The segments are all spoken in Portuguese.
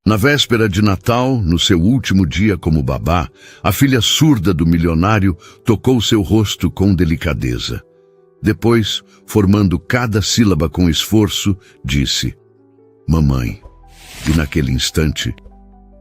Na véspera de Natal, no seu último dia como babá, a filha surda do milionário tocou seu rosto com delicadeza. Depois, formando cada sílaba com esforço, disse: "Mamãe." E naquele instante,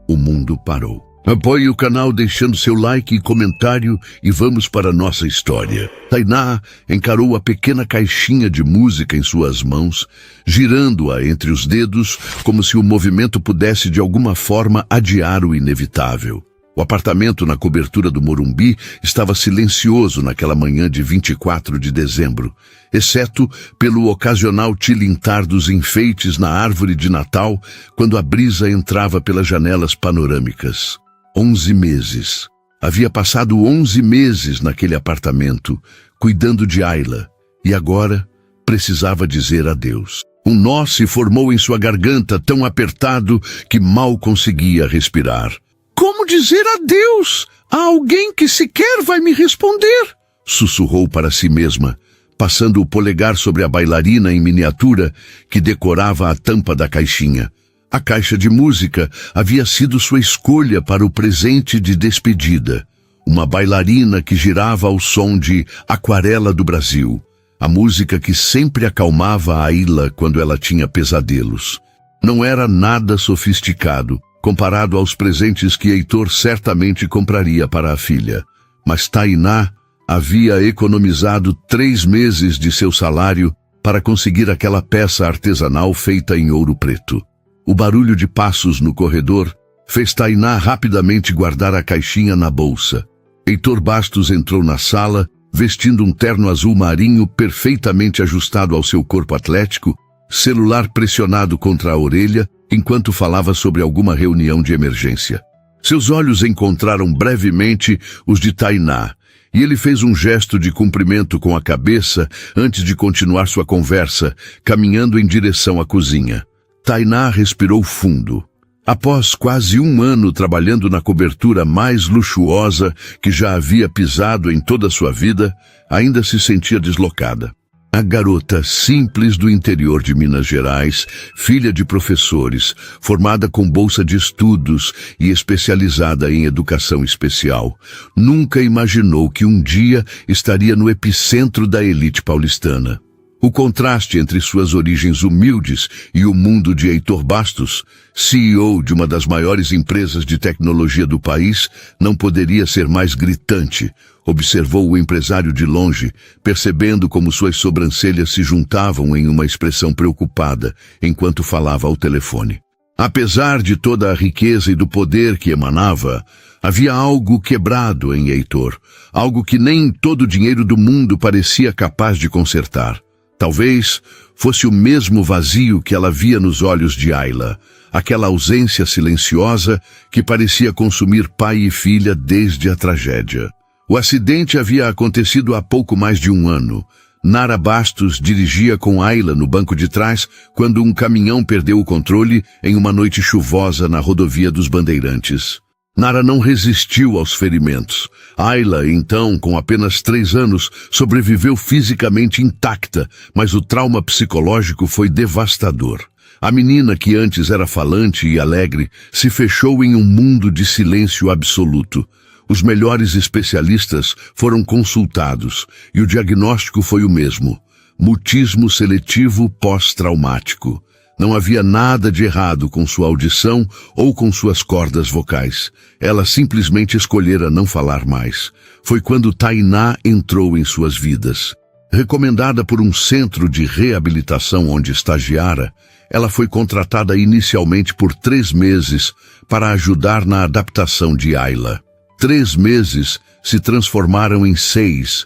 o mundo parou. Apoie o canal deixando seu like e comentário e vamos para a nossa história. Tainá encarou a pequena caixinha de música em suas mãos, girando-a entre os dedos como se o movimento pudesse de alguma forma adiar o inevitável. O apartamento na cobertura do Morumbi estava silencioso naquela manhã de 24 de dezembro, exceto pelo ocasional tilintar dos enfeites na árvore de Natal quando a brisa entrava pelas janelas panorâmicas. 11 meses. Havia passado 11 meses naquele apartamento, cuidando de Ayla, e agora precisava dizer adeus. Um nó se formou em sua garganta tão apertado que mal conseguia respirar. "Como dizer adeus a alguém que sequer vai me responder?" sussurrou para si mesma, passando o polegar sobre a bailarina em miniatura que decorava a tampa da caixinha. A caixa de música havia sido sua escolha para o presente de despedida. Uma bailarina que girava ao som de Aquarela do Brasil, a música que sempre acalmava a Ayla quando ela tinha pesadelos. Não era nada sofisticado, comparado aos presentes que Heitor certamente compraria para a filha. Mas Tainá havia economizado 3 meses de seu salário para conseguir aquela peça artesanal feita em ouro preto. O barulho de passos no corredor fez Tainá rapidamente guardar a caixinha na bolsa. Heitor Bastos entrou na sala, vestindo um terno azul marinho perfeitamente ajustado ao seu corpo atlético, celular pressionado contra a orelha, enquanto falava sobre alguma reunião de emergência. Seus olhos encontraram brevemente os de Tainá, e ele fez um gesto de cumprimento com a cabeça antes de continuar sua conversa, caminhando em direção à cozinha. Tainá respirou fundo. Após quase 1 ano trabalhando na cobertura mais luxuosa que já havia pisado em toda a sua vida, ainda se sentia deslocada. A garota simples do interior de Minas Gerais, filha de professores, formada com bolsa de estudos e especializada em educação especial, nunca imaginou que um dia estaria no epicentro da elite paulistana. O contraste entre suas origens humildes e o mundo de Heitor Bastos, CEO de uma das maiores empresas de tecnologia do país, não poderia ser mais gritante, observou o empresário de longe, percebendo como suas sobrancelhas se juntavam em uma expressão preocupada enquanto falava ao telefone. Apesar de toda a riqueza e do poder que emanava, havia algo quebrado em Heitor, algo que nem todo o dinheiro do mundo parecia capaz de consertar. Talvez fosse o mesmo vazio que ela via nos olhos de Ayla, aquela ausência silenciosa que parecia consumir pai e filha desde a tragédia. O acidente havia acontecido há pouco mais de 1 ano. Nara Bastos dirigia com Ayla no banco de trás quando um caminhão perdeu o controle em uma noite chuvosa na rodovia dos Bandeirantes. Nara não resistiu aos ferimentos. Ayla, então, com apenas 3 anos, sobreviveu fisicamente intacta, mas o trauma psicológico foi devastador. A menina, que antes era falante e alegre, se fechou em um mundo de silêncio absoluto. Os melhores especialistas foram consultados e o diagnóstico foi o mesmo: mutismo seletivo pós-traumático. Não havia nada de errado com sua audição ou com suas cordas vocais. Ela simplesmente escolhera não falar mais. Foi quando Tainá entrou em suas vidas. Recomendada por um centro de reabilitação onde estagiara, ela foi contratada inicialmente por 3 meses para ajudar na adaptação de Ayla. 3 meses se transformaram em 6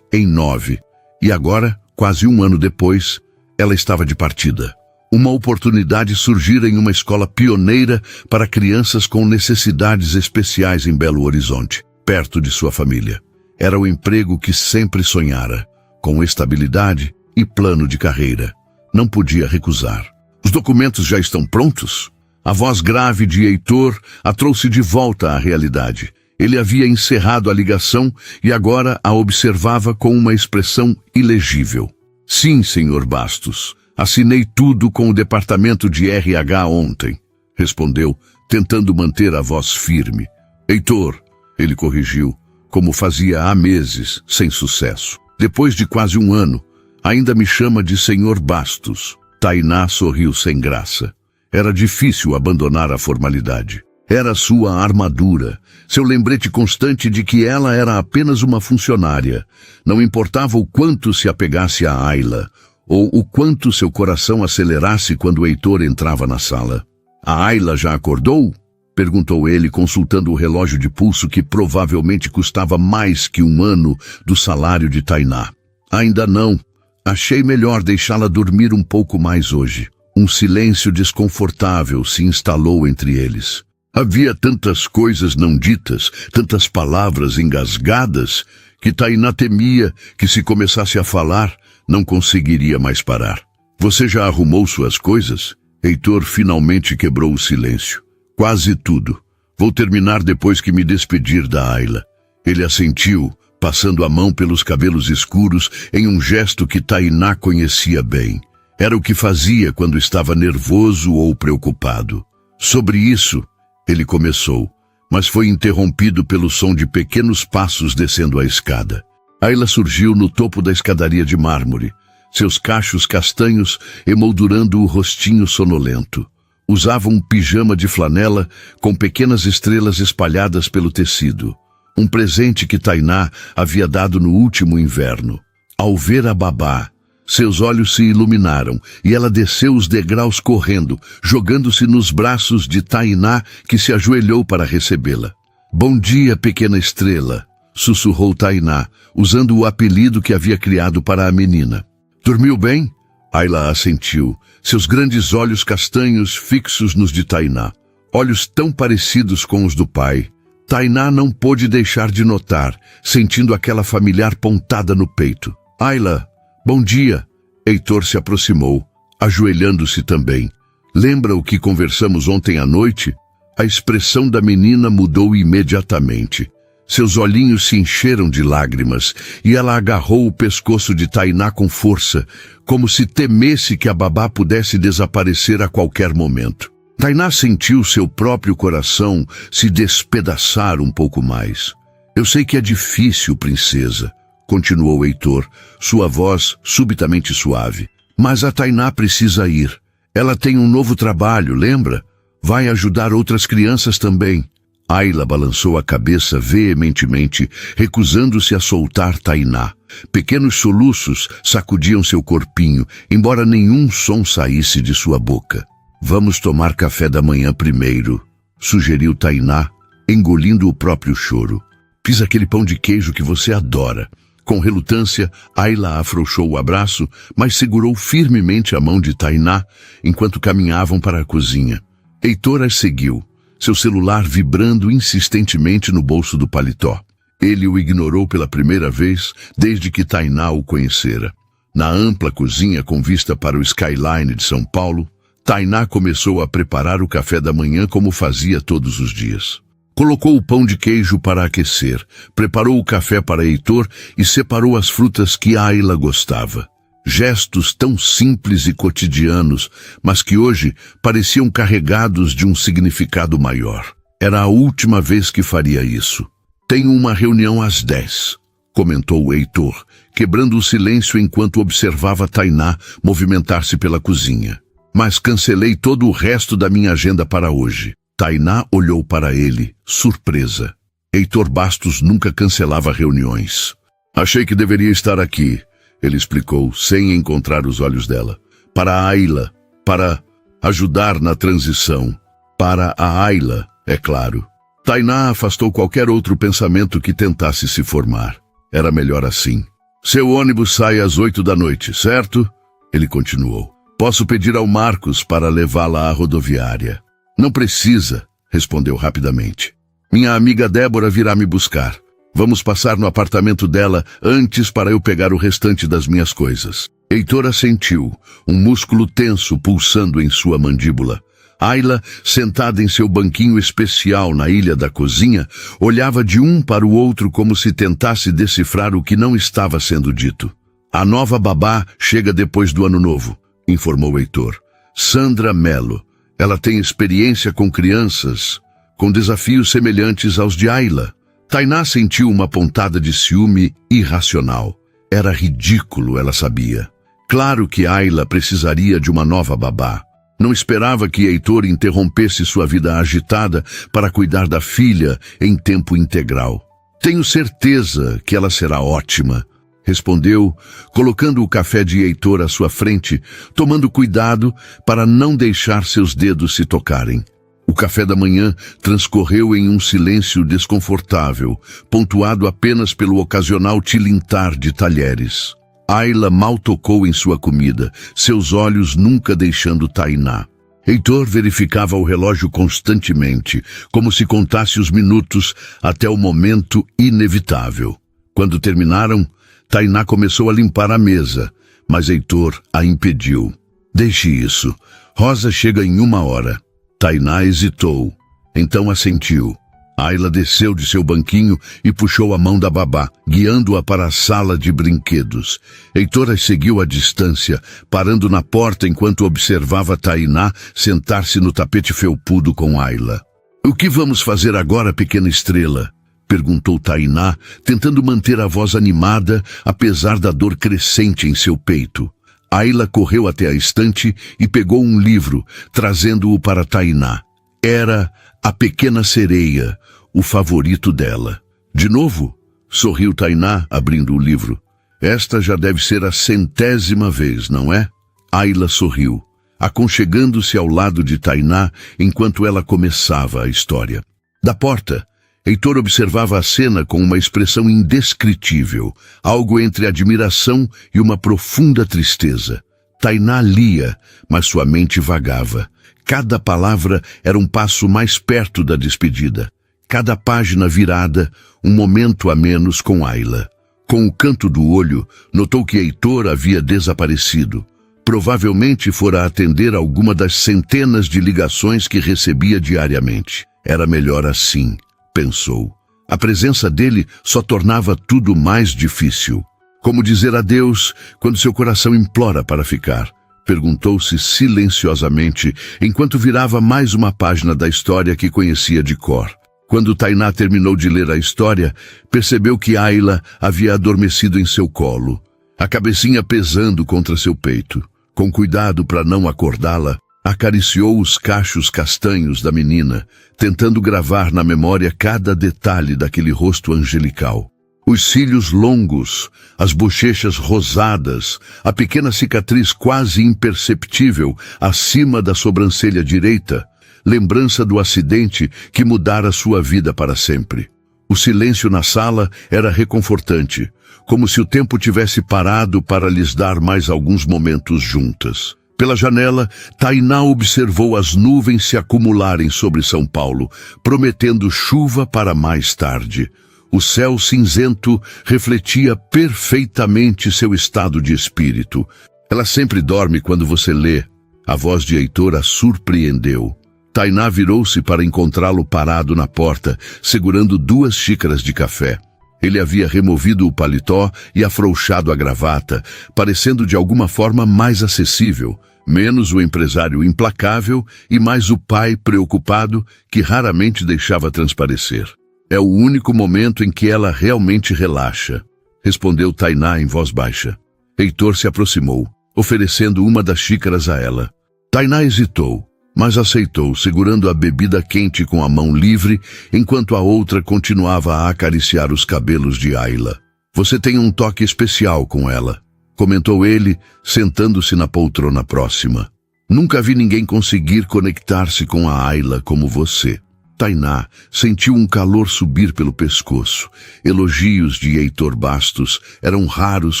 em 9. E agora, quase 1 ano depois, ela estava de partida. Uma oportunidade surgira em uma escola pioneira para crianças com necessidades especiais em Belo Horizonte, perto de sua família. Era o emprego que sempre sonhara, com estabilidade e plano de carreira. Não podia recusar. Os documentos já estão prontos? A voz grave de Heitor a trouxe de volta à realidade. Ele havia encerrado a ligação e agora a observava com uma expressão ilegível. Sim, senhor Bastos. Assinei tudo com o departamento de RH ontem. respondeu, tentando manter a voz firme. Heitor, ele corrigiu, como fazia há meses, sem sucesso. Depois de quase um ano, ainda me chama de Senhor Bastos. Tainá sorriu sem graça. Era difícil abandonar a formalidade. Era sua armadura, seu lembrete constante de que ela era apenas uma funcionária. Não importava o quanto se apegasse a Ayla, ou o quanto seu coração acelerasse quando Heitor entrava na sala. A Ayla já acordou? Perguntou ele, consultando o relógio de pulso que provavelmente custava mais que um ano do salário de Tainá. Ainda não. Achei melhor deixá-la dormir um pouco mais hoje. Um silêncio desconfortável se instalou entre eles. Havia tantas coisas não ditas, tantas palavras engasgadas, que Tainá temia que se começasse a falar, não conseguiria mais parar. Você já arrumou suas coisas? Heitor finalmente quebrou o silêncio. Quase tudo. Vou terminar depois que me despedir da Ayla. Ele assentiu, passando a mão pelos cabelos escuros em um gesto que Tainá conhecia bem. Era o que fazia quando estava nervoso ou preocupado. Sobre isso, ele começou, mas foi interrompido pelo som de pequenos passos descendo a escada. Ayla surgiu no topo da escadaria de mármore, seus cachos castanhos emoldurando o rostinho sonolento. Usava um pijama de flanela com pequenas estrelas espalhadas pelo tecido. Um presente que Tainá havia dado no último inverno. Ao ver a babá, seus olhos se iluminaram e ela desceu os degraus correndo, jogando-se nos braços de Tainá, que se ajoelhou para recebê-la. Bom dia, pequena estrela, sussurrou Tainá, usando o apelido que havia criado para a menina. Dormiu bem? Ayla assentiu, seus grandes olhos castanhos fixos nos de Tainá. Olhos tão parecidos com os do pai. Tainá não pôde deixar de notar, sentindo aquela familiar pontada no peito. Ayla, bom dia. Heitor se aproximou, ajoelhando-se também. Lembra o que conversamos ontem à noite? A expressão da menina mudou imediatamente. Seus olhinhos se encheram de lágrimas e ela agarrou o pescoço de Tainá com força, como se temesse que a babá pudesse desaparecer a qualquer momento. Tainá sentiu seu próprio coração se despedaçar um pouco mais. Eu sei que é difícil, princesa, continuou Heitor, sua voz subitamente suave. Mas a Tainá precisa ir. Ela tem um novo trabalho, lembra? Vai ajudar outras crianças também. Ayla balançou a cabeça veementemente, recusando-se a soltar Tainá. Pequenos soluços sacudiam seu corpinho, embora nenhum som saísse de sua boca. Vamos tomar café da manhã primeiro, sugeriu Tainá, engolindo o próprio choro. Fiz aquele pão de queijo que você adora. Com relutância, Ayla afrouxou o abraço, mas segurou firmemente a mão de Tainá enquanto caminhavam para a cozinha. Heitor as seguiu, seu celular vibrando insistentemente no bolso do paletó. Ele o ignorou pela primeira vez desde que Tainá o conhecera. Na ampla cozinha com vista para o skyline de São Paulo, Tainá começou a preparar o café da manhã como fazia todos os dias. Colocou o pão de queijo para aquecer, preparou o café para Heitor e separou as frutas que Ayla gostava. Gestos tão simples e cotidianos, mas que hoje pareciam carregados de um significado maior. Era a última vez que faria isso. Tenho uma reunião às 10, comentou Heitor, quebrando o silêncio enquanto observava Tainá movimentar-se pela cozinha. Mas cancelei todo o resto da minha agenda para hoje. Tainá olhou para ele, surpresa. Heitor Bastos nunca cancelava reuniões. Achei que deveria estar aqui, ele explicou, sem encontrar os olhos dela. Para a Ayla, para ajudar na transição. Para a Ayla, é claro. Tainá afastou qualquer outro pensamento que tentasse se formar. Era melhor assim. Seu ônibus sai às 8 da noite, certo? Ele continuou. Posso pedir ao Marcos para levá-la à rodoviária. Não precisa, respondeu rapidamente. Minha amiga Débora virá me buscar. Vamos passar no apartamento dela antes para eu pegar o restante das minhas coisas. Heitor assentiu, um músculo tenso pulsando em sua mandíbula. Ayla, sentada em seu banquinho especial na ilha da cozinha, olhava de um para o outro como se tentasse decifrar o que não estava sendo dito. A nova babá chega depois do ano novo, informou Heitor. Sandra Melo. Ela tem experiência com crianças, com desafios semelhantes aos de Ayla. Tainá sentiu uma pontada de ciúme irracional. Era ridículo, ela sabia. Claro que Ayla precisaria de uma nova babá. Não esperava que Heitor interrompesse sua vida agitada para cuidar da filha em tempo integral. Tenho certeza que ela será ótima, respondeu, colocando o café de Heitor à sua frente, tomando cuidado para não deixar seus dedos se tocarem. O café da manhã transcorreu em um silêncio desconfortável, pontuado apenas pelo ocasional tilintar de talheres. Ayla mal tocou em sua comida, seus olhos nunca deixando Tainá. Heitor verificava o relógio constantemente, como se contasse os minutos até o momento inevitável. Quando terminaram, Tainá começou a limpar a mesa, mas Heitor a impediu. Deixe isso. Rosa chega em 1 hora. Tainá hesitou. Então assentiu. Ayla desceu de seu banquinho e puxou a mão da babá, guiando-a para a sala de brinquedos. Heitor as seguiu à distância, parando na porta enquanto observava Tainá sentar-se no tapete felpudo com Ayla. "O que vamos fazer agora, pequena estrela?" perguntou Tainá, tentando manter a voz animada, apesar da dor crescente em seu peito. Ayla correu até a estante e pegou um livro, trazendo-o para Tainá. Era A Pequena Sereia, o favorito dela. "De novo?" sorriu Tainá, abrindo o livro. "Esta já deve ser a 100ª vez, não é?" Ayla sorriu, aconchegando-se ao lado de Tainá enquanto ela começava a história. Da porta, Heitor observava a cena com uma expressão indescritível, algo entre admiração e uma profunda tristeza. Tainá lia, mas sua mente vagava. Cada palavra era um passo mais perto da despedida. Cada página virada, um momento a menos com Ayla. Com o canto do olho, notou que Heitor havia desaparecido. Provavelmente fora atender alguma das centenas de ligações que recebia diariamente. Era melhor assim, pensou. A presença dele só tornava tudo mais difícil. Como dizer adeus quando seu coração implora para ficar? Perguntou-se silenciosamente, enquanto virava mais uma página da história que conhecia de cor. Quando Tainá terminou de ler a história, percebeu que Ayla havia adormecido em seu colo, a cabecinha pesando contra seu peito. Com cuidado para não acordá-la, acariciou os cachos castanhos da menina, tentando gravar na memória cada detalhe daquele rosto angelical. Os cílios longos, as bochechas rosadas, a pequena cicatriz quase imperceptível acima da sobrancelha direita, lembrança do acidente que mudara sua vida para sempre. O silêncio na sala era reconfortante, como se o tempo tivesse parado para lhes dar mais alguns momentos juntas. Pela janela, Tainá observou as nuvens se acumularem sobre São Paulo, prometendo chuva para mais tarde. O céu cinzento refletia perfeitamente seu estado de espírito. "Ela sempre dorme quando você lê." A voz de Heitor a surpreendeu. Tainá virou-se para encontrá-lo parado na porta, segurando 2 xícaras de café. Ele havia removido o paletó e afrouxado a gravata, parecendo de alguma forma mais acessível, menos o empresário implacável e mais o pai preocupado que raramente deixava transparecer. "É o único momento em que ela realmente relaxa", respondeu Tainá em voz baixa. Heitor se aproximou, oferecendo uma das xícaras a ela. Tainá hesitou, mas aceitou, segurando a bebida quente com a mão livre, enquanto a outra continuava a acariciar os cabelos de Ayla. "Você tem um toque especial com ela", comentou ele, sentando-se na poltrona próxima. "Nunca vi ninguém conseguir conectar-se com a Ayla como você." Tainá sentiu um calor subir pelo pescoço. Elogios de Heitor Bastos eram raros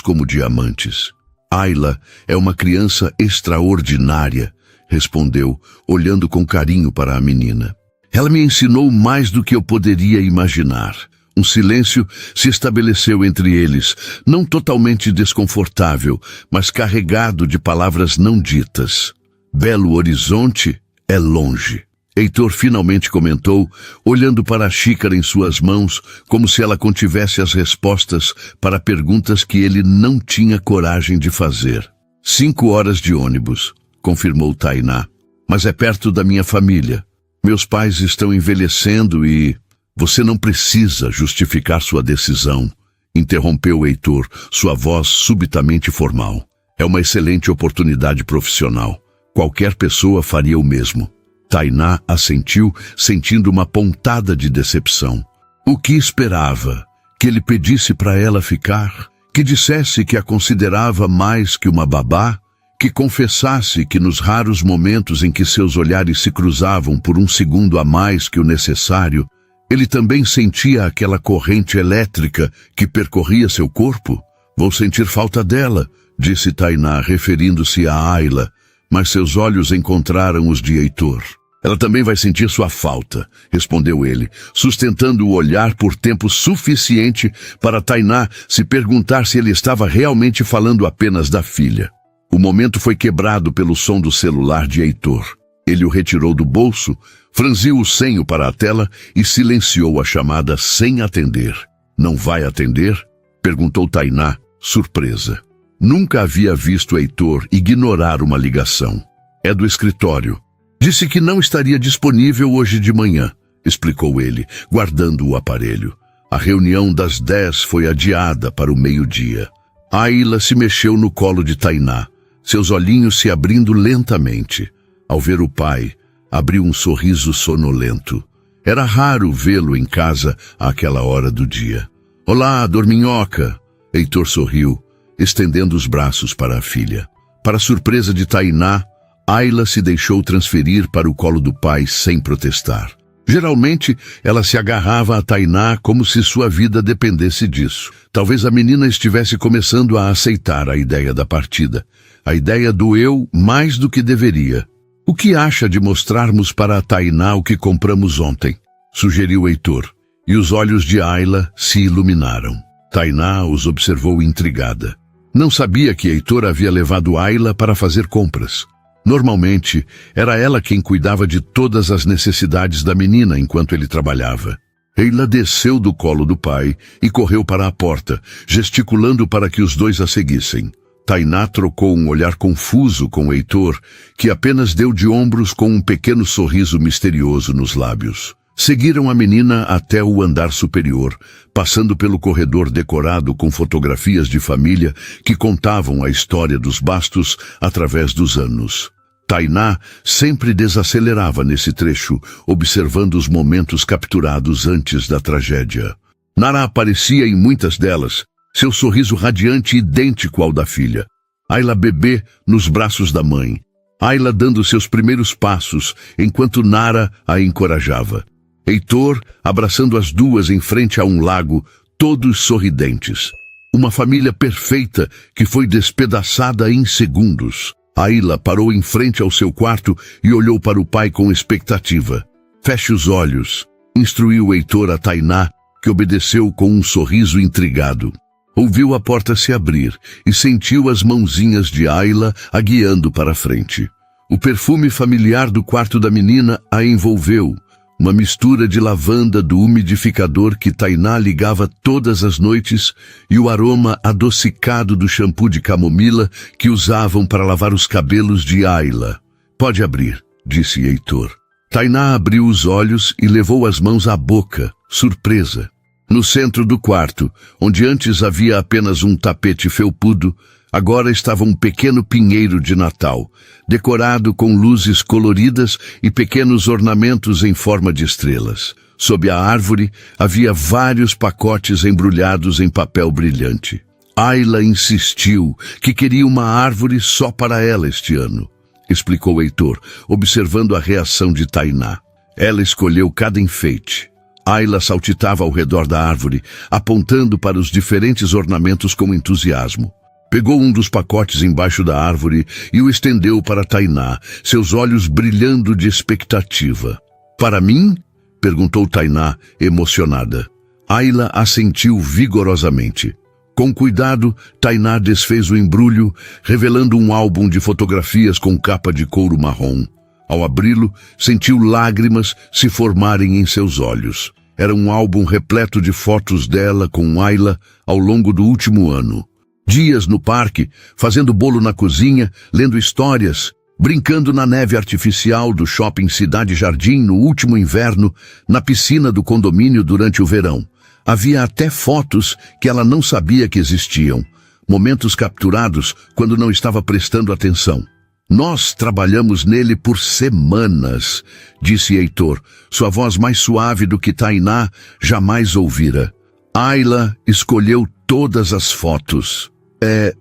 como diamantes. "Ayla é uma criança extraordinária", respondeu, olhando com carinho para a menina. "Ela me ensinou mais do que eu poderia imaginar." Um silêncio se estabeleceu entre eles, não totalmente desconfortável, mas carregado de palavras não ditas. "Belo Horizonte é longe." Heitor finalmente comentou, olhando para a xícara em suas mãos, como se ela contivesse as respostas para perguntas que ele não tinha coragem de fazer. 5 horas de ônibus, confirmou Tainá. mas é perto da minha família. Meus pais estão envelhecendo e... Você não precisa justificar sua decisão, interrompeu Heitor, sua voz subitamente formal. É uma excelente oportunidade profissional. Qualquer pessoa faria o mesmo. Tainá assentiu, sentindo uma pontada de decepção. O que esperava? Que ele pedisse para ela ficar? Que dissesse que a considerava mais que uma babá? Que confessasse que nos raros momentos em que seus olhares se cruzavam por um segundo a mais que o necessário, ele também sentia aquela corrente elétrica que percorria seu corpo? Vou sentir falta dela, disse Tainá, referindo-se a Ayla, mas seus olhos encontraram os de Heitor. Ela também vai sentir sua falta, respondeu ele, sustentando o olhar por tempo suficiente para Tainá se perguntar se ele estava realmente falando apenas da filha. O momento foi quebrado pelo som do celular de Heitor. Ele o retirou do bolso, franziu o senho para a tela e silenciou a chamada sem atender. Não vai atender? Perguntou Tainá, surpresa. Nunca havia visto Heitor ignorar uma ligação. É do escritório. Disse que não estaria disponível hoje de manhã, explicou ele, guardando o aparelho. A reunião das 10 foi adiada para o meio-dia. Ayla se mexeu no colo de Tainá, seus olhinhos se abrindo lentamente. Ao ver o pai, abriu um sorriso sonolento. Era raro vê-lo em casa àquela hora do dia. Olá, dorminhoca! Heitor sorriu, estendendo os braços para a filha. Para surpresa de Tainá, Ayla se deixou transferir para o colo do pai sem protestar. Geralmente, ela se agarrava a Tainá como se sua vida dependesse disso. Talvez a menina estivesse começando a aceitar a ideia da partida. A ideia doeu mais do que deveria. O que acha de mostrarmos para a Tainá o que compramos ontem? Sugeriu Heitor, e os olhos de Ayla se iluminaram. Tainá os observou intrigada. Não sabia que Heitor havia levado Ayla para fazer compras. Normalmente, era ela quem cuidava de todas as necessidades da menina enquanto ele trabalhava. Ayla desceu do colo do pai e correu para a porta, gesticulando para que os dois a seguissem. Tainá trocou um olhar confuso com Heitor, que apenas deu de ombros com um pequeno sorriso misterioso nos lábios. Seguiram a menina até o andar superior, passando pelo corredor decorado com fotografias de família que contavam a história dos Bastos através dos anos. Tainá sempre desacelerava nesse trecho, observando os momentos capturados antes da tragédia. Nara aparecia em muitas delas, seu sorriso radiante idêntico ao da filha. Ayla bebê nos braços da mãe. Ayla dando seus primeiros passos, enquanto Nara a encorajava. Heitor abraçando as duas em frente a um lago, todos sorridentes. Uma família perfeita que foi despedaçada em segundos. Ayla parou em frente ao seu quarto e olhou para o pai com expectativa. Feche os olhos, instruiu Heitor a Tainá, que obedeceu com um sorriso intrigado. Ouviu a porta se abrir e sentiu as mãozinhas de Ayla a guiando para a frente. O perfume familiar do quarto da menina a envolveu, uma mistura de lavanda do umidificador que Tainá ligava todas as noites e o aroma adocicado do shampoo de camomila que usavam para lavar os cabelos de Ayla. Pode abrir, disse Heitor. Tainá abriu os olhos e levou as mãos à boca, surpresa. No centro do quarto, onde antes havia apenas um tapete felpudo, agora estava um pequeno pinheiro de Natal, decorado com luzes coloridas e pequenos ornamentos em forma de estrelas. Sob a árvore, havia vários pacotes embrulhados em papel brilhante. Ayla insistiu que queria uma árvore só para ela este ano, explicou Heitor, observando a reação de Tainá. Ela escolheu cada enfeite. Ayla saltitava ao redor da árvore, apontando para os diferentes ornamentos com entusiasmo. Pegou um dos pacotes embaixo da árvore e o estendeu para Tainá, seus olhos brilhando de expectativa. Para mim? Perguntou Tainá, emocionada. Ayla assentiu vigorosamente. Com cuidado, Tainá desfez o embrulho, revelando um álbum de fotografias com capa de couro marrom. Ao abri-lo, sentiu lágrimas se formarem em seus olhos. Era um álbum repleto de fotos dela com Ayla ao longo do último ano. Dias no parque, fazendo bolo na cozinha, lendo histórias, brincando na neve artificial do shopping Cidade Jardim no último inverno, na piscina do condomínio durante o verão. Havia até fotos que ela não sabia que existiam, momentos capturados quando não estava prestando atenção. Nós trabalhamos nele por semanas, disse Heitor, sua voz mais suave do que Tainá jamais ouvira. Ayla escolheu todas as fotos. É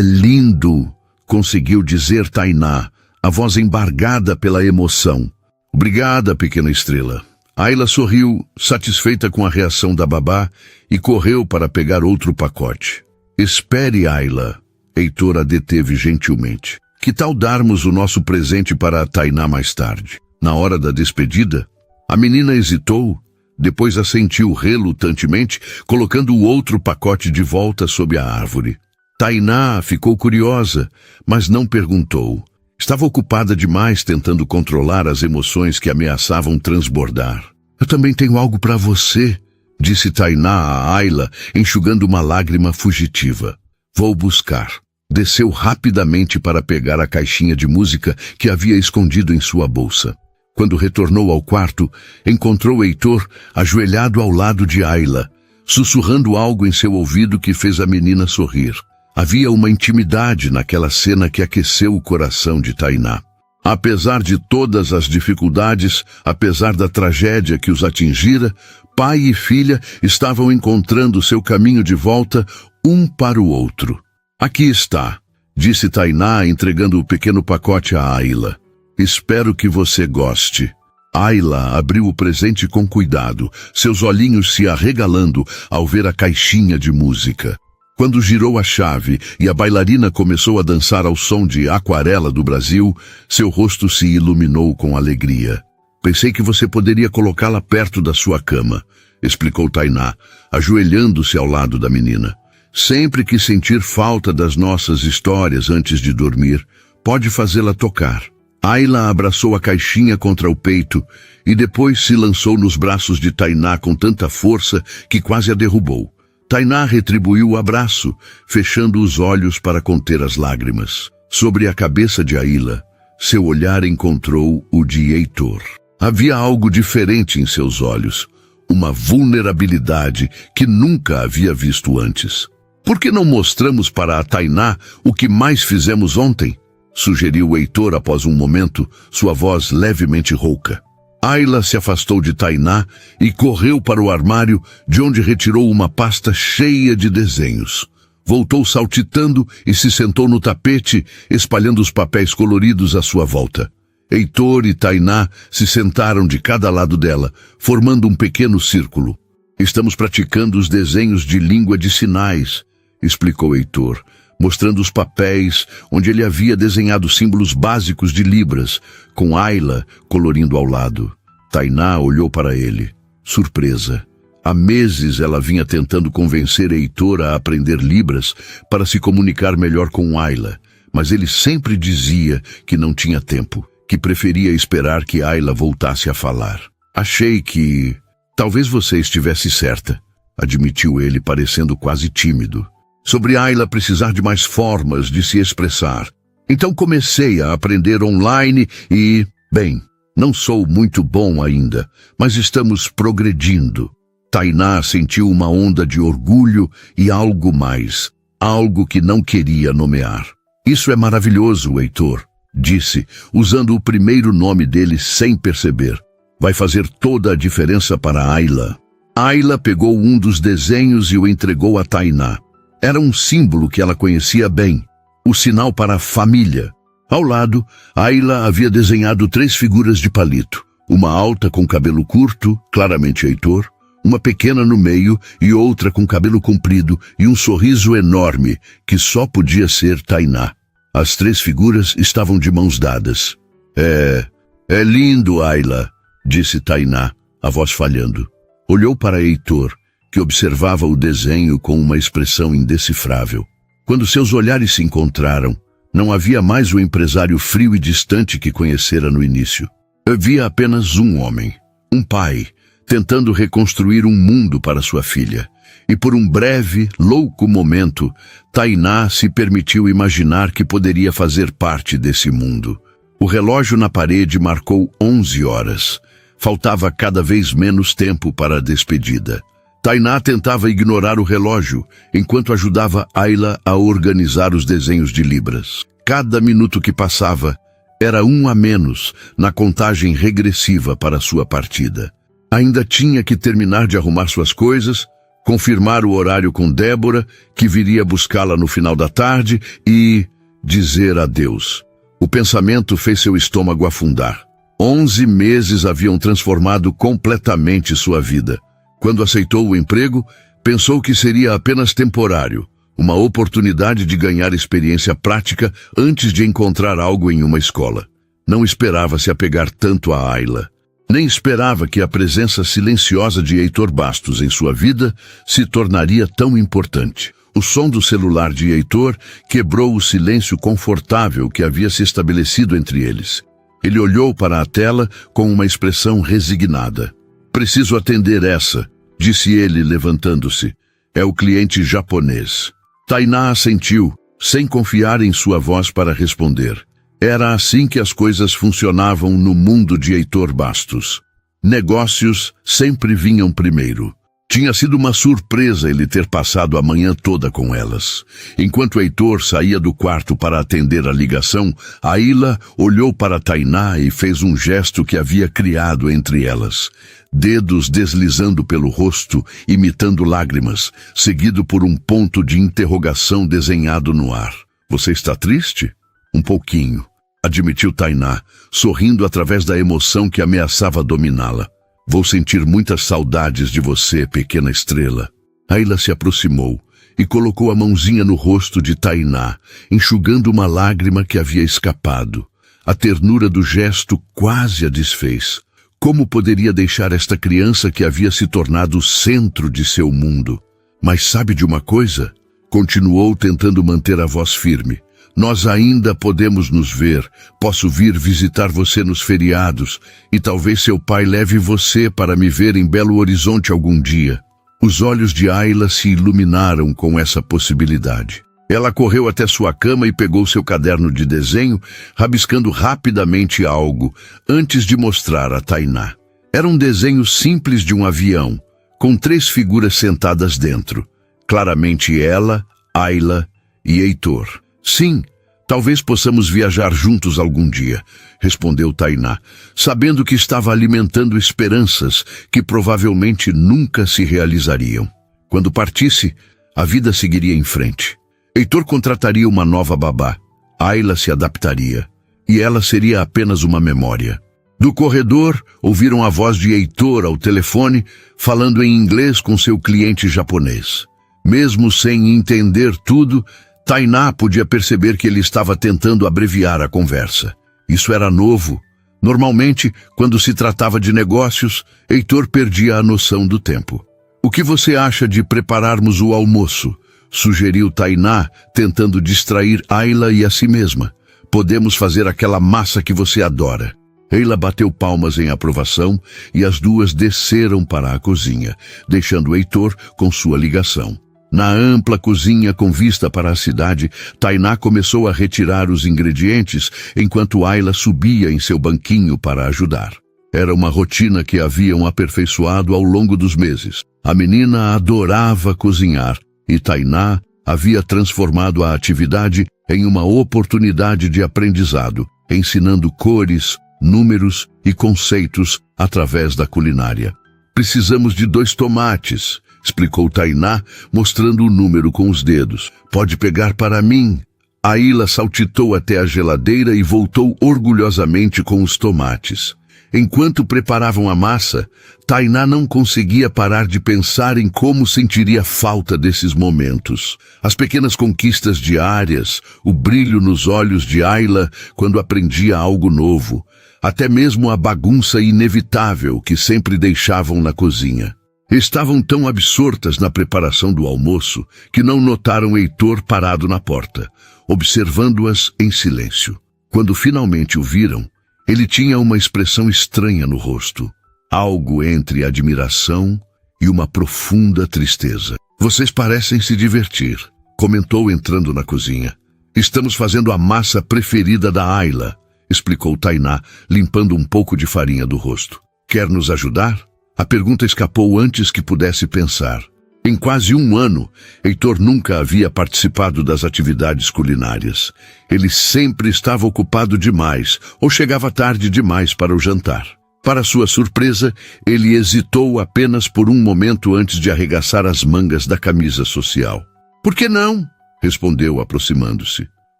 lindo, conseguiu dizer Tainá, a voz embargada pela emoção. Obrigada, pequena estrela. Ayla sorriu, satisfeita com a reação da babá, e correu para pegar outro pacote. Espere, Ayla. Heitor a deteve gentilmente. Que tal darmos o nosso presente para a Tainá mais tarde? Na hora da despedida, a menina hesitou, depois assentiu relutantemente, colocando o outro pacote de volta sob a árvore. Tainá ficou curiosa, mas não perguntou. Estava ocupada demais tentando controlar as emoções que ameaçavam transbordar. Eu também tenho algo para você, disse Tainá a Ayla, enxugando uma lágrima fugitiva. Vou buscar. Desceu rapidamente para pegar a caixinha de música que havia escondido em sua bolsa. Quando retornou ao quarto, encontrou Heitor ajoelhado ao lado de Ayla, sussurrando algo em seu ouvido que fez a menina sorrir. Havia uma intimidade naquela cena que aqueceu o coração de Tainá. Apesar de todas as dificuldades, apesar da tragédia que os atingira, pai e filha estavam encontrando seu caminho de volta um para o outro. Aqui está, disse Tainá, entregando o pequeno pacote a Ayla. Espero que você goste. Ayla abriu o presente com cuidado, seus olhinhos se arregalando ao ver a caixinha de música. Quando girou a chave e a bailarina começou a dançar ao som de Aquarela do Brasil, seu rosto se iluminou com alegria. Pensei que você poderia colocá-la perto da sua cama, explicou Tainá, ajoelhando-se ao lado da menina. Sempre que sentir falta das nossas histórias antes de dormir, pode fazê-la tocar. Ayla abraçou a caixinha contra o peito e depois se lançou nos braços de Tainá com tanta força que quase a derrubou. Tainá retribuiu o abraço, fechando os olhos para conter as lágrimas. Sobre a cabeça de Ayla, seu olhar encontrou o de Heitor. Havia algo diferente em seus olhos, uma vulnerabilidade que nunca havia visto antes. Por que não mostramos para a Tainá o que mais fizemos ontem? Sugeriu Heitor após um momento, sua voz levemente rouca. Ayla se afastou de Tainá e correu para o armário, de onde retirou uma pasta cheia de desenhos. Voltou saltitando e se sentou no tapete, espalhando os papéis coloridos à sua volta. Heitor e Tainá se sentaram de cada lado dela, formando um pequeno círculo. Estamos praticando os desenhos de língua de sinais, explicou Heitor, mostrando os papéis onde ele havia desenhado símbolos básicos de Libras, com Ayla colorindo ao lado. Tainá olhou para ele, surpresa. Há meses ela vinha tentando convencer Heitor a aprender Libras para se comunicar melhor com Ayla, mas ele sempre dizia que não tinha tempo, que preferia esperar que Ayla voltasse a falar. Achei que... talvez você estivesse certa, admitiu ele, parecendo quase tímido. Sobre Ayla precisar de mais formas de se expressar. Então comecei a aprender online e, bem, não sou muito bom ainda, mas estamos progredindo. Tainá sentiu uma onda de orgulho e algo mais, algo que não queria nomear. Isso é maravilhoso, Heitor, disse, usando o primeiro nome dele sem perceber. Vai fazer toda a diferença para Ayla. Ayla pegou um dos desenhos e o entregou a Tainá. Era um símbolo que ela conhecia bem, o sinal para a família. Ao lado, Ayla havia desenhado 3 figuras de palito, uma alta com cabelo curto, claramente Heitor, uma pequena no meio e outra com cabelo comprido e um sorriso enorme, que só podia ser Tainá. As 3 figuras estavam de mãos dadas. É lindo, Ayla, disse Tainá, a voz falhando. Olhou para Heitor, que observava o desenho com uma expressão indecifrável. Quando seus olhares se encontraram, não havia mais o empresário frio e distante que conhecera no início. Havia apenas um homem, um pai, tentando reconstruir um mundo para sua filha. E por um breve, louco momento, Tainá se permitiu imaginar que poderia fazer parte desse mundo. O relógio na parede marcou 11 horas. Faltava cada vez menos tempo para a despedida. Tainá tentava ignorar o relógio, enquanto ajudava Ayla a organizar os desenhos de libras. Cada minuto que passava era um a menos na contagem regressiva para sua partida. Ainda tinha que terminar de arrumar suas coisas, confirmar o horário com Débora, que viria buscá-la no final da tarde, e dizer adeus. O pensamento fez seu estômago afundar. 11 meses haviam transformado completamente sua vida. Quando aceitou o emprego, pensou que seria apenas temporário, uma oportunidade de ganhar experiência prática antes de encontrar algo em uma escola. Não esperava se apegar tanto a Ayla. Nem esperava que a presença silenciosa de Heitor Bastos em sua vida se tornaria tão importante. O som do celular de Heitor quebrou o silêncio confortável que havia se estabelecido entre eles. Ele olhou para a tela com uma expressão resignada. "Preciso atender essa", disse ele, levantando-se. "É o cliente japonês." Tainá assentiu, sem confiar em sua voz para responder. Era assim que as coisas funcionavam no mundo de Heitor Bastos. Negócios sempre vinham primeiro. Tinha sido uma surpresa ele ter passado a manhã toda com elas. Enquanto Heitor saía do quarto para atender a ligação, Ayla olhou para Tainá e fez um gesto que havia criado entre elas. Dedos deslizando pelo rosto, imitando lágrimas, seguido por um ponto de interrogação desenhado no ar. "Você está triste?" "Um pouquinho", admitiu Tainá, sorrindo através da emoção que ameaçava dominá-la. "Vou sentir muitas saudades de você, pequena estrela." Ayla se aproximou e colocou a mãozinha no rosto de Tainá, enxugando uma lágrima que havia escapado. A ternura do gesto quase a desfez. Como poderia deixar esta criança que havia se tornado o centro de seu mundo? "Mas sabe de uma coisa?" Continuou tentando manter a voz firme. "Nós ainda podemos nos ver. Posso vir visitar você nos feriados e talvez seu pai leve você para me ver em Belo Horizonte algum dia." Os olhos de Ayla se iluminaram com essa possibilidade. Ela correu até sua cama e pegou seu caderno de desenho, rabiscando rapidamente algo, antes de mostrar a Tainá. Era um desenho simples de um avião, com 3 figuras sentadas dentro. Claramente ela, Ayla e Heitor. "Sim, talvez possamos viajar juntos algum dia", respondeu Tainá, sabendo que estava alimentando esperanças que provavelmente nunca se realizariam. Quando partisse, a vida seguiria em frente. Heitor contrataria uma nova babá. Ayla se adaptaria. E ela seria apenas uma memória. Do corredor, ouviram a voz de Heitor ao telefone, falando em inglês com seu cliente japonês. Mesmo sem entender tudo, Tainá podia perceber que ele estava tentando abreviar a conversa. Isso era novo. Normalmente, quando se tratava de negócios, Heitor perdia a noção do tempo. "O que você acha de prepararmos o almoço?", sugeriu Tainá, tentando distrair Ayla e a si mesma. "Podemos fazer aquela massa que você adora." Ayla bateu palmas em aprovação e as duas desceram para a cozinha, deixando Heitor com sua ligação. Na ampla cozinha com vista para a cidade, Tainá começou a retirar os ingredientes, enquanto Ayla subia em seu banquinho para ajudar. Era uma rotina que haviam aperfeiçoado ao longo dos meses. A menina adorava cozinhar, e Tainá havia transformado a atividade em uma oportunidade de aprendizado, ensinando cores, números e conceitos através da culinária. "Precisamos de 2 tomates", explicou Tainá, mostrando o número com os dedos. "Pode pegar para mim." Ayla saltitou até a geladeira e voltou orgulhosamente com os tomates. Enquanto preparavam a massa, Tainá não conseguia parar de pensar em como sentiria falta desses momentos. As pequenas conquistas diárias, o brilho nos olhos de Ayla quando aprendia algo novo, até mesmo a bagunça inevitável que sempre deixavam na cozinha. Estavam tão absortas na preparação do almoço que não notaram Heitor parado na porta, observando-as em silêncio. Quando finalmente o viram, ele tinha uma expressão estranha no rosto, algo entre admiração e uma profunda tristeza. "Vocês parecem se divertir", comentou entrando na cozinha. "Estamos fazendo a massa preferida da Ayla. explicou Tainá, limpando um pouco de farinha do rosto. Quer nos ajudar? A pergunta escapou antes que pudesse pensar. Em quase um ano, Heitor nunca havia participado das atividades culinárias. Ele sempre estava ocupado demais ou chegava tarde demais para o jantar. Para sua surpresa, ele hesitou apenas por um momento antes de arregaçar as mangas da camisa social. "Por que não?" respondeu, aproximando-se.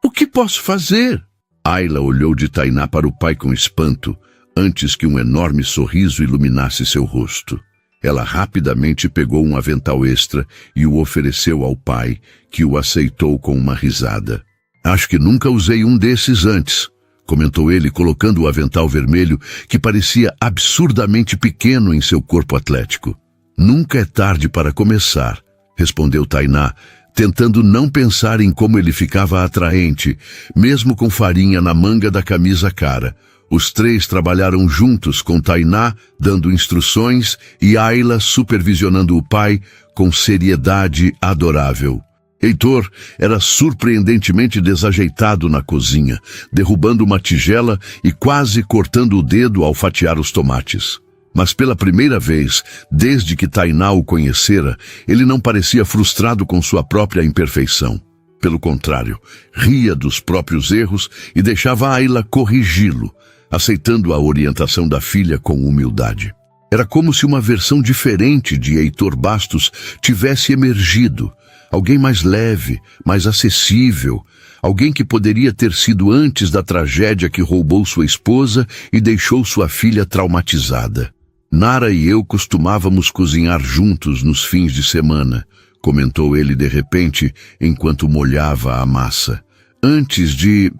"O que posso fazer?" Ayla olhou de Tainá para o pai com espanto, antes que um enorme sorriso iluminasse seu rosto. Ela rapidamente pegou um avental extra e o ofereceu ao pai, que o aceitou com uma risada. "Acho que nunca usei um desses antes", comentou ele, colocando o avental vermelho, que parecia absurdamente pequeno em seu corpo atlético. "Nunca é tarde para começar", respondeu Tainá, tentando não pensar em como ele ficava atraente, mesmo com farinha na manga da camisa cara. Os três trabalharam juntos, com Tainá dando instruções e Ayla supervisionando o pai com seriedade adorável. Heitor era surpreendentemente desajeitado na cozinha, derrubando uma tigela e quase cortando o dedo ao fatiar os tomates. Mas pela primeira vez, desde que Tainá o conhecera, ele não parecia frustrado com sua própria imperfeição. Pelo contrário, ria dos próprios erros e deixava Ayla corrigi-lo, aceitando a orientação da filha com humildade. Era como se uma versão diferente de Heitor Bastos tivesse emergido. Alguém mais leve, mais acessível, alguém que poderia ter sido antes da tragédia que roubou sua esposa e deixou sua filha traumatizada. "Nara e eu costumávamos cozinhar juntos nos fins de semana", comentou ele de repente, enquanto molhava a massa. Antes de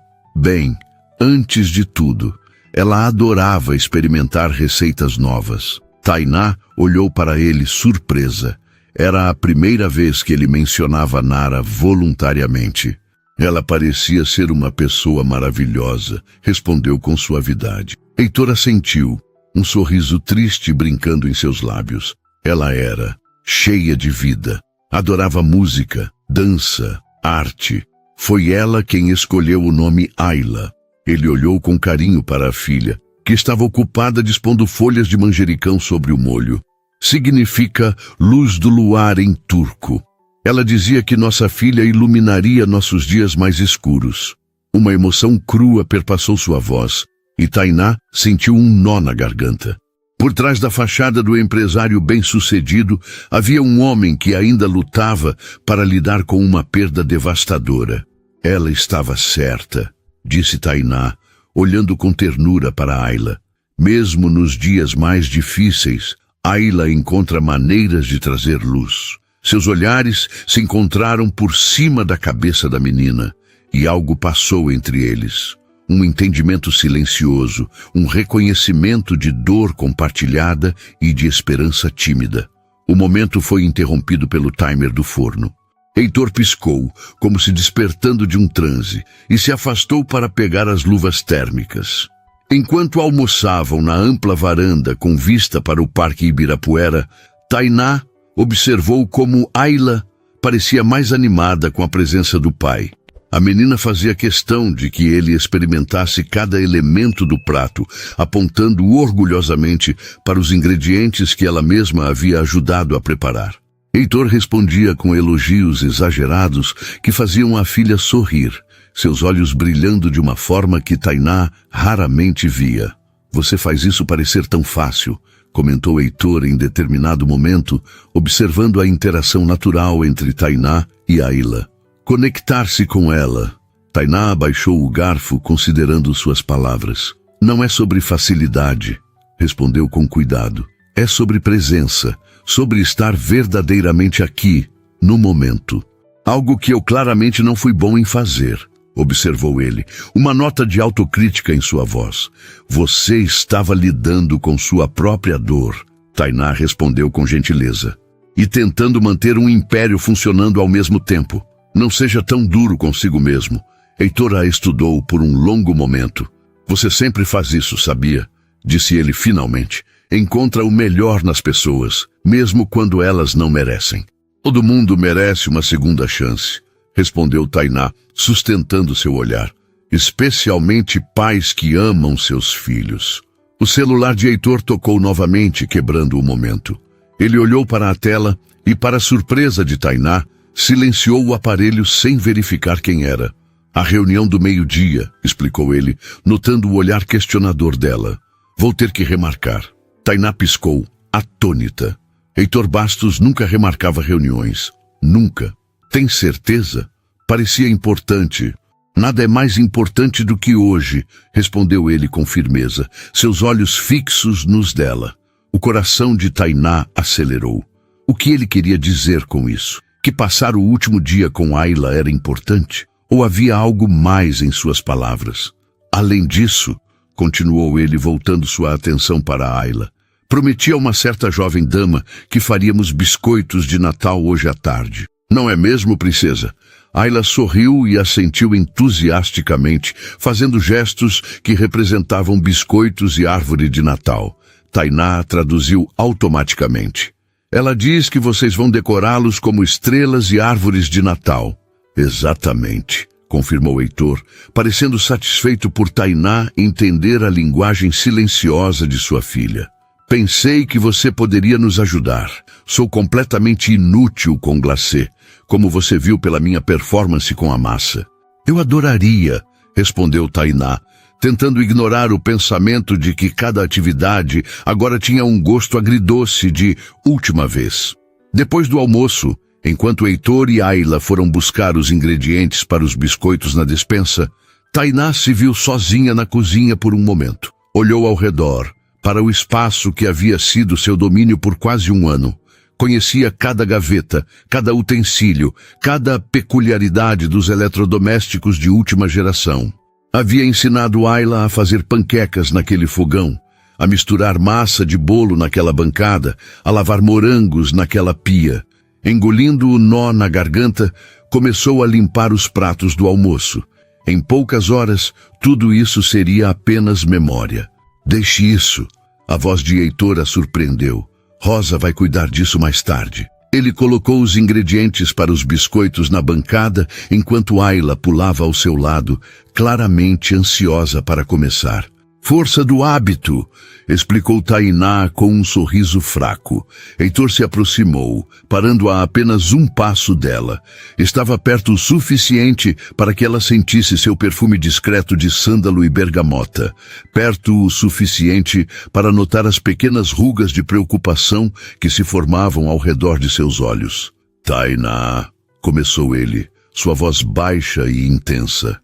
tudo, ela adorava experimentar receitas novas. Tainá olhou para ele surpresa. Era a primeira vez que ele mencionava Nara voluntariamente. "Ela parecia ser uma pessoa maravilhosa", respondeu com suavidade. Heitor assentiu, um sorriso triste brincando em seus lábios. Ela era cheia de vida. Adorava música, dança, arte. Foi ela quem escolheu o nome Ayla. Ele olhou com carinho para a filha, que estava ocupada dispondo folhas de manjericão sobre o molho. "Significa luz do luar em turco. Ela dizia que nossa filha iluminaria nossos dias mais escuros." Uma emoção crua perpassou sua voz, e Tainá sentiu um nó na garganta. Por trás da fachada do empresário bem-sucedido, havia um homem que ainda lutava para lidar com uma perda devastadora. "Ela estava certa", disse Tainá, olhando com ternura para Ayla. "Mesmo nos dias mais difíceis, Ayla encontra maneiras de trazer luz." Seus olhares se encontraram por cima da cabeça da menina, e algo passou entre eles. Um entendimento silencioso, um reconhecimento de dor compartilhada e de esperança tímida. O momento foi interrompido pelo timer do forno. Heitor piscou, como se despertando de um transe, e se afastou para pegar as luvas térmicas. Enquanto almoçavam na ampla varanda com vista para o Parque Ibirapuera, Tainá observou como Ayla parecia mais animada com a presença do pai. A menina fazia questão de que ele experimentasse cada elemento do prato, apontando orgulhosamente para os ingredientes que ela mesma havia ajudado a preparar. Heitor respondia com elogios exagerados que faziam a filha sorrir, seus olhos brilhando de uma forma que Tainá raramente via. "Você faz isso parecer tão fácil", comentou Heitor em determinado momento, observando a interação natural entre Tainá e Ayla. "Conectar-se com ela." Tainá abaixou o garfo, considerando suas palavras. "Não é sobre facilidade", respondeu com cuidado. "É sobre presença, sobre estar verdadeiramente aqui, no momento. Algo que eu claramente não fui bom em fazer", observou ele, uma nota de autocrítica em sua voz. "Você estava lidando com sua própria dor", Tainá respondeu com gentileza, "e tentando manter um império funcionando ao mesmo tempo. Não seja tão duro consigo mesmo." Heitor a estudou por um longo momento. "Você sempre faz isso, sabia?", disse ele finalmente. "Encontra o melhor nas pessoas, mesmo quando elas não merecem." "Todo mundo merece uma segunda chance", respondeu Tainá, sustentando seu olhar. especialmente pais que amam seus filhos. O celular de Heitor tocou novamente, quebrando o momento. Ele olhou para a tela e, para surpresa de Tainá, silenciou o aparelho sem verificar quem era. A reunião do meio-dia, explicou ele, notando o olhar questionador dela. Vou ter que remarcar. Tainá piscou, atônita. Heitor Bastos nunca remarcava reuniões. Nunca. Tem certeza? Parecia importante. Nada é mais importante do que hoje, respondeu ele com firmeza, seus olhos fixos nos dela. O coração de Tainá acelerou. O que ele queria dizer com isso? Que passar o último dia com Ayla era importante? Ou havia algo mais em suas palavras? Além disso, continuou ele, voltando sua atenção para Ayla, prometi a uma certa jovem dama que faríamos biscoitos de Natal hoje à tarde. Não é mesmo, princesa? Ayla sorriu e assentiu entusiasticamente, fazendo gestos que representavam biscoitos e árvore de Natal. Tainá traduziu automaticamente. Ela diz que vocês vão decorá-los como estrelas e árvores de Natal. Exatamente, confirmou Heitor, parecendo satisfeito por Tainá entender a linguagem silenciosa de sua filha. Pensei que você poderia nos ajudar. Sou completamente inútil com glacê, como você viu pela minha performance com a massa. Eu adoraria, respondeu Tainá, tentando ignorar o pensamento de que cada atividade agora tinha um gosto agridoce de última vez. Depois do almoço, enquanto Heitor e Ayla foram buscar os ingredientes para os biscoitos na despensa, Tainá se viu sozinha na cozinha por um momento. Olhou ao redor, para o espaço que havia sido seu domínio por quase um ano. Conhecia cada gaveta, cada utensílio, cada peculiaridade dos eletrodomésticos de última geração. Havia ensinado Ayla a fazer panquecas naquele fogão, a misturar massa de bolo naquela bancada, a lavar morangos naquela pia. Engolindo o nó na garganta, começou a limpar os pratos do almoço. Em poucas horas, tudo isso seria apenas memória. Deixe isso. A voz de Heitor a surpreendeu. Rosa vai cuidar disso mais tarde. Ele colocou os ingredientes para os biscoitos na bancada, enquanto Ayla pulava ao seu lado, claramente ansiosa para começar. Força do hábito, explicou Tainá com um sorriso fraco. Heitor se aproximou, parando a apenas um passo dela. Estava perto o suficiente para que ela sentisse seu perfume discreto de sândalo e bergamota. Perto o suficiente para notar as pequenas rugas de preocupação que se formavam ao redor de seus olhos. Tainá, começou ele, sua voz baixa e intensa.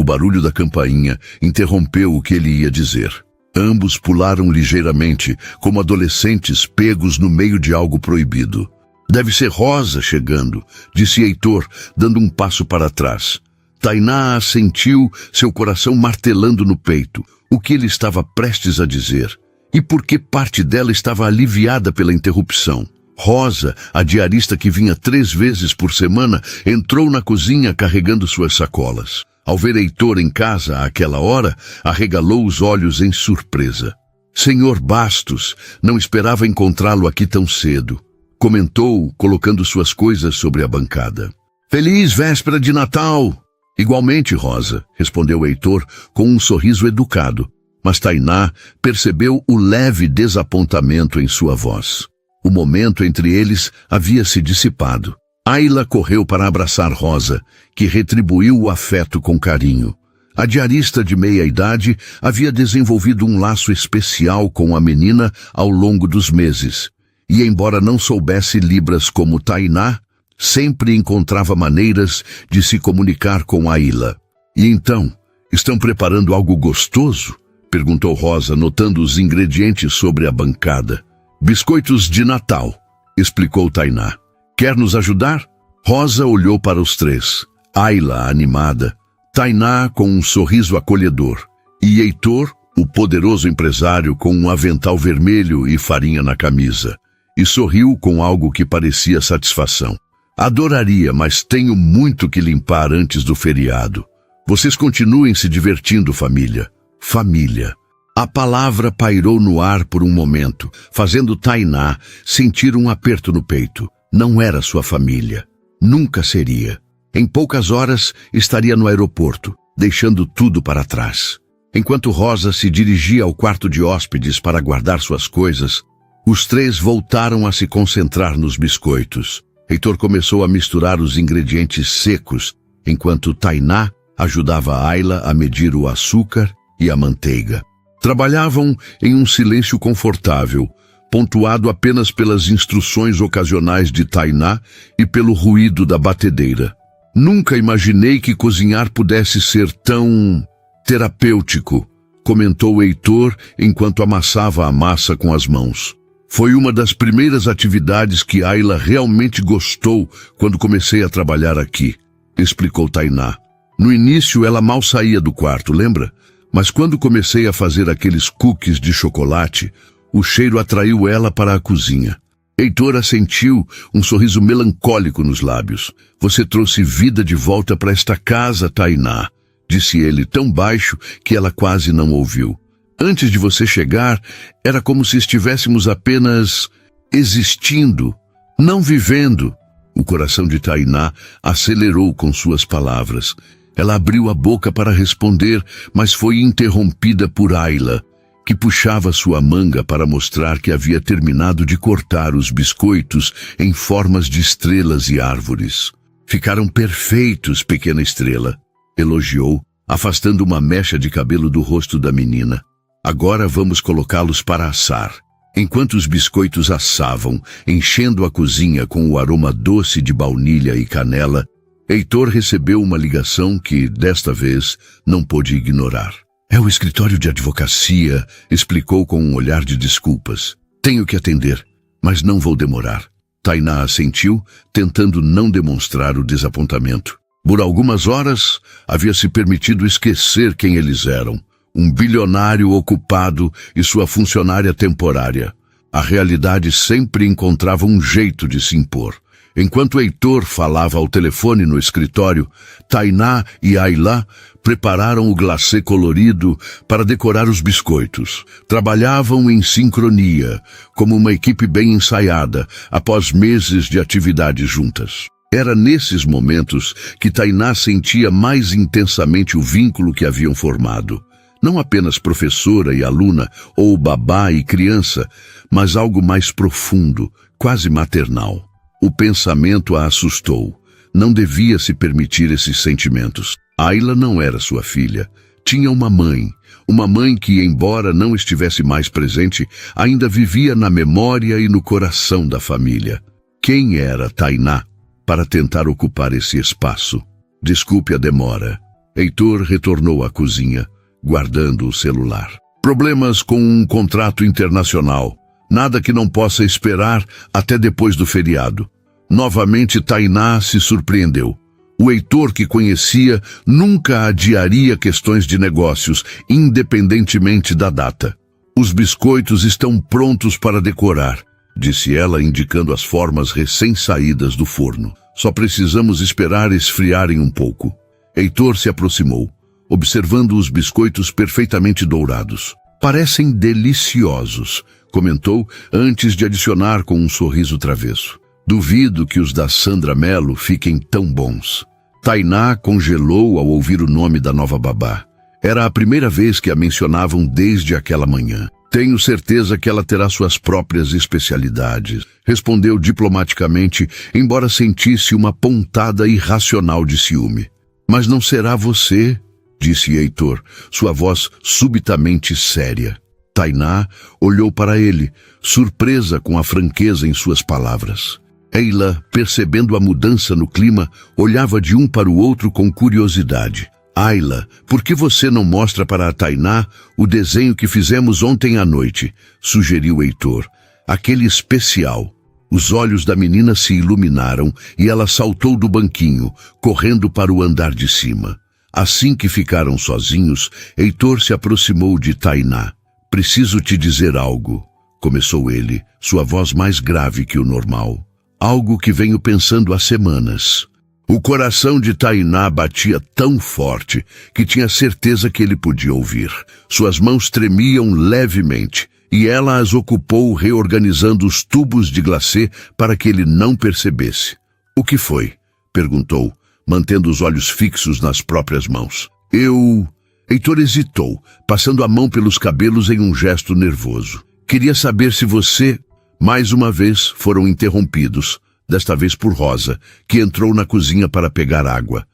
O barulho da campainha interrompeu o que ele ia dizer. Ambos pularam ligeiramente, como adolescentes pegos no meio de algo proibido. Deve ser Rosa chegando, disse Heitor, dando um passo para trás. Tainá assentiu, seu coração martelando no peito. O que ele estava prestes a dizer? E por que parte dela estava aliviada pela interrupção? Rosa, a diarista que vinha 3 vezes por semana, entrou na cozinha carregando suas sacolas. Ao ver Heitor em casa àquela hora, arregalou os olhos em surpresa. Senhor Bastos, não esperava encontrá-lo aqui tão cedo, comentou, colocando suas coisas sobre a bancada. Feliz véspera de Natal! Igualmente, Rosa, respondeu Heitor com um sorriso educado, mas Tainá percebeu o leve desapontamento em sua voz. O momento entre eles havia se dissipado. Ayla correu para abraçar Rosa, que retribuiu o afeto com carinho. A diarista de meia-idade havia desenvolvido um laço especial com a menina ao longo dos meses, e embora não soubesse libras como Tainá, sempre encontrava maneiras de se comunicar com Ayla. E então, estão preparando algo gostoso? Perguntou Rosa, notando os ingredientes sobre a bancada. Biscoitos de Natal, explicou Tainá. Quer nos ajudar? Rosa olhou para os 3. Ayla, animada. Tainá, com um sorriso acolhedor. E Heitor, o poderoso empresário, com um avental vermelho e farinha na camisa. E sorriu com algo que parecia satisfação. Adoraria, mas tenho muito que limpar antes do feriado. Vocês continuem se divertindo, família. Família. A palavra pairou no ar por um momento, fazendo Tainá sentir um aperto no peito. Não era sua família. Nunca seria. Em poucas horas, estaria no aeroporto. deixando tudo para trás. Enquanto Rosa se dirigia ao quarto de hóspedes para guardar suas coisas, os três voltaram a se concentrar nos biscoitos. Heitor começou a misturar os ingredientes secos, enquanto Tainá ajudava Ayla a medir o açúcar e a manteiga. Trabalhavam em um silêncio confortável, pontuado apenas pelas instruções ocasionais de Tainá e pelo ruído da batedeira. Nunca imaginei que cozinhar pudesse ser tão terapêutico, comentou Heitor enquanto amassava a massa com as mãos. Foi uma das primeiras atividades que Ayla realmente gostou quando comecei a trabalhar aqui, explicou Tainá. No início ela mal saía do quarto, lembra? Mas quando comecei a fazer aqueles cookies de chocolate, o cheiro atraiu ela para a cozinha. Heitor assentiu, um sorriso melancólico nos lábios. Você trouxe vida de volta para esta casa, Tainá, disse ele tão baixo que ela quase não ouviu. Antes de você chegar, era como se estivéssemos apenas existindo, não vivendo. O coração de Tainá acelerou com suas palavras. Ela abriu a boca para responder, mas foi interrompida por Ayla, que puxava sua manga para mostrar que havia terminado de cortar os biscoitos em formas de estrelas e árvores. Ficaram perfeitos, pequena estrela, elogiou, afastando uma mecha de cabelo do rosto da menina. Agora vamos colocá-los para assar. Enquanto os biscoitos assavam, enchendo a cozinha com o aroma doce de baunilha e canela, Heitor recebeu uma ligação que, desta vez, não pôde ignorar. É o escritório de advocacia, explicou com um olhar de desculpas. Tenho que atender, mas não vou demorar. Tainá assentiu, tentando não demonstrar o desapontamento. Por algumas horas, havia se permitido esquecer quem eles eram. Um bilionário ocupado e sua funcionária temporária. A realidade sempre encontrava um jeito de se impor. Enquanto Heitor falava ao telefone no escritório, Tainá e Ayla prepararam o glacê colorido para decorar os biscoitos. Trabalhavam em sincronia, como uma equipe bem ensaiada, após meses de atividades juntas. Era nesses momentos que Tainá sentia mais intensamente o vínculo que haviam formado. Não apenas professora e aluna, ou babá e criança, mas algo mais profundo, quase maternal. O pensamento a assustou. Não devia se permitir esses sentimentos. Ayla não era sua filha. Tinha uma mãe que, embora não estivesse mais presente, ainda vivia na memória e no coração da família. Quem era Tainá para tentar ocupar esse espaço? Desculpe a demora. Heitor retornou à cozinha, guardando o celular. Problemas com um contrato internacional. Nada que não possa esperar até depois do feriado. Novamente Tainá se surpreendeu. O Heitor que conhecia nunca adiaria questões de negócios, independentemente da data. Os biscoitos estão prontos para decorar, disse ela, indicando as formas recém-saídas do forno. Só precisamos esperar esfriarem um pouco. Heitor se aproximou, observando os biscoitos perfeitamente dourados. Parecem deliciosos, comentou antes de adicionar com um sorriso travesso. Duvido que os da Sandra Mello fiquem tão bons. Tainá congelou ao ouvir o nome da nova babá. Era a primeira vez que a mencionavam desde aquela manhã. Tenho certeza que ela terá suas próprias especialidades, respondeu diplomaticamente, embora sentisse uma pontada irracional de ciúme. Mas não será você, disse Heitor, sua voz subitamente séria. Tainá olhou para ele, surpresa com a franqueza em suas palavras. Ayla, percebendo a mudança no clima, olhava de um para o outro com curiosidade. Ayla, por que você não mostra para a Tainá o desenho que fizemos ontem à noite? Sugeriu Heitor. Aquele especial. Os olhos da menina se iluminaram e ela saltou do banquinho, correndo para o andar de cima. Assim que ficaram sozinhos, Heitor se aproximou de Tainá. Preciso te dizer algo, começou ele, sua voz mais grave que o normal. Algo que venho pensando há semanas. O coração de Tainá batia tão forte que tinha certeza que ele podia ouvir. Suas mãos tremiam levemente e ela as ocupou reorganizando os tubos de glacê para que ele não percebesse. O que foi? Perguntou, mantendo os olhos fixos nas próprias mãos. Heitor hesitou, passando a mão pelos cabelos em um gesto nervoso. Queria saber se você... Mais uma vez foram interrompidos, desta vez por Rosa, que entrou na cozinha para pegar água.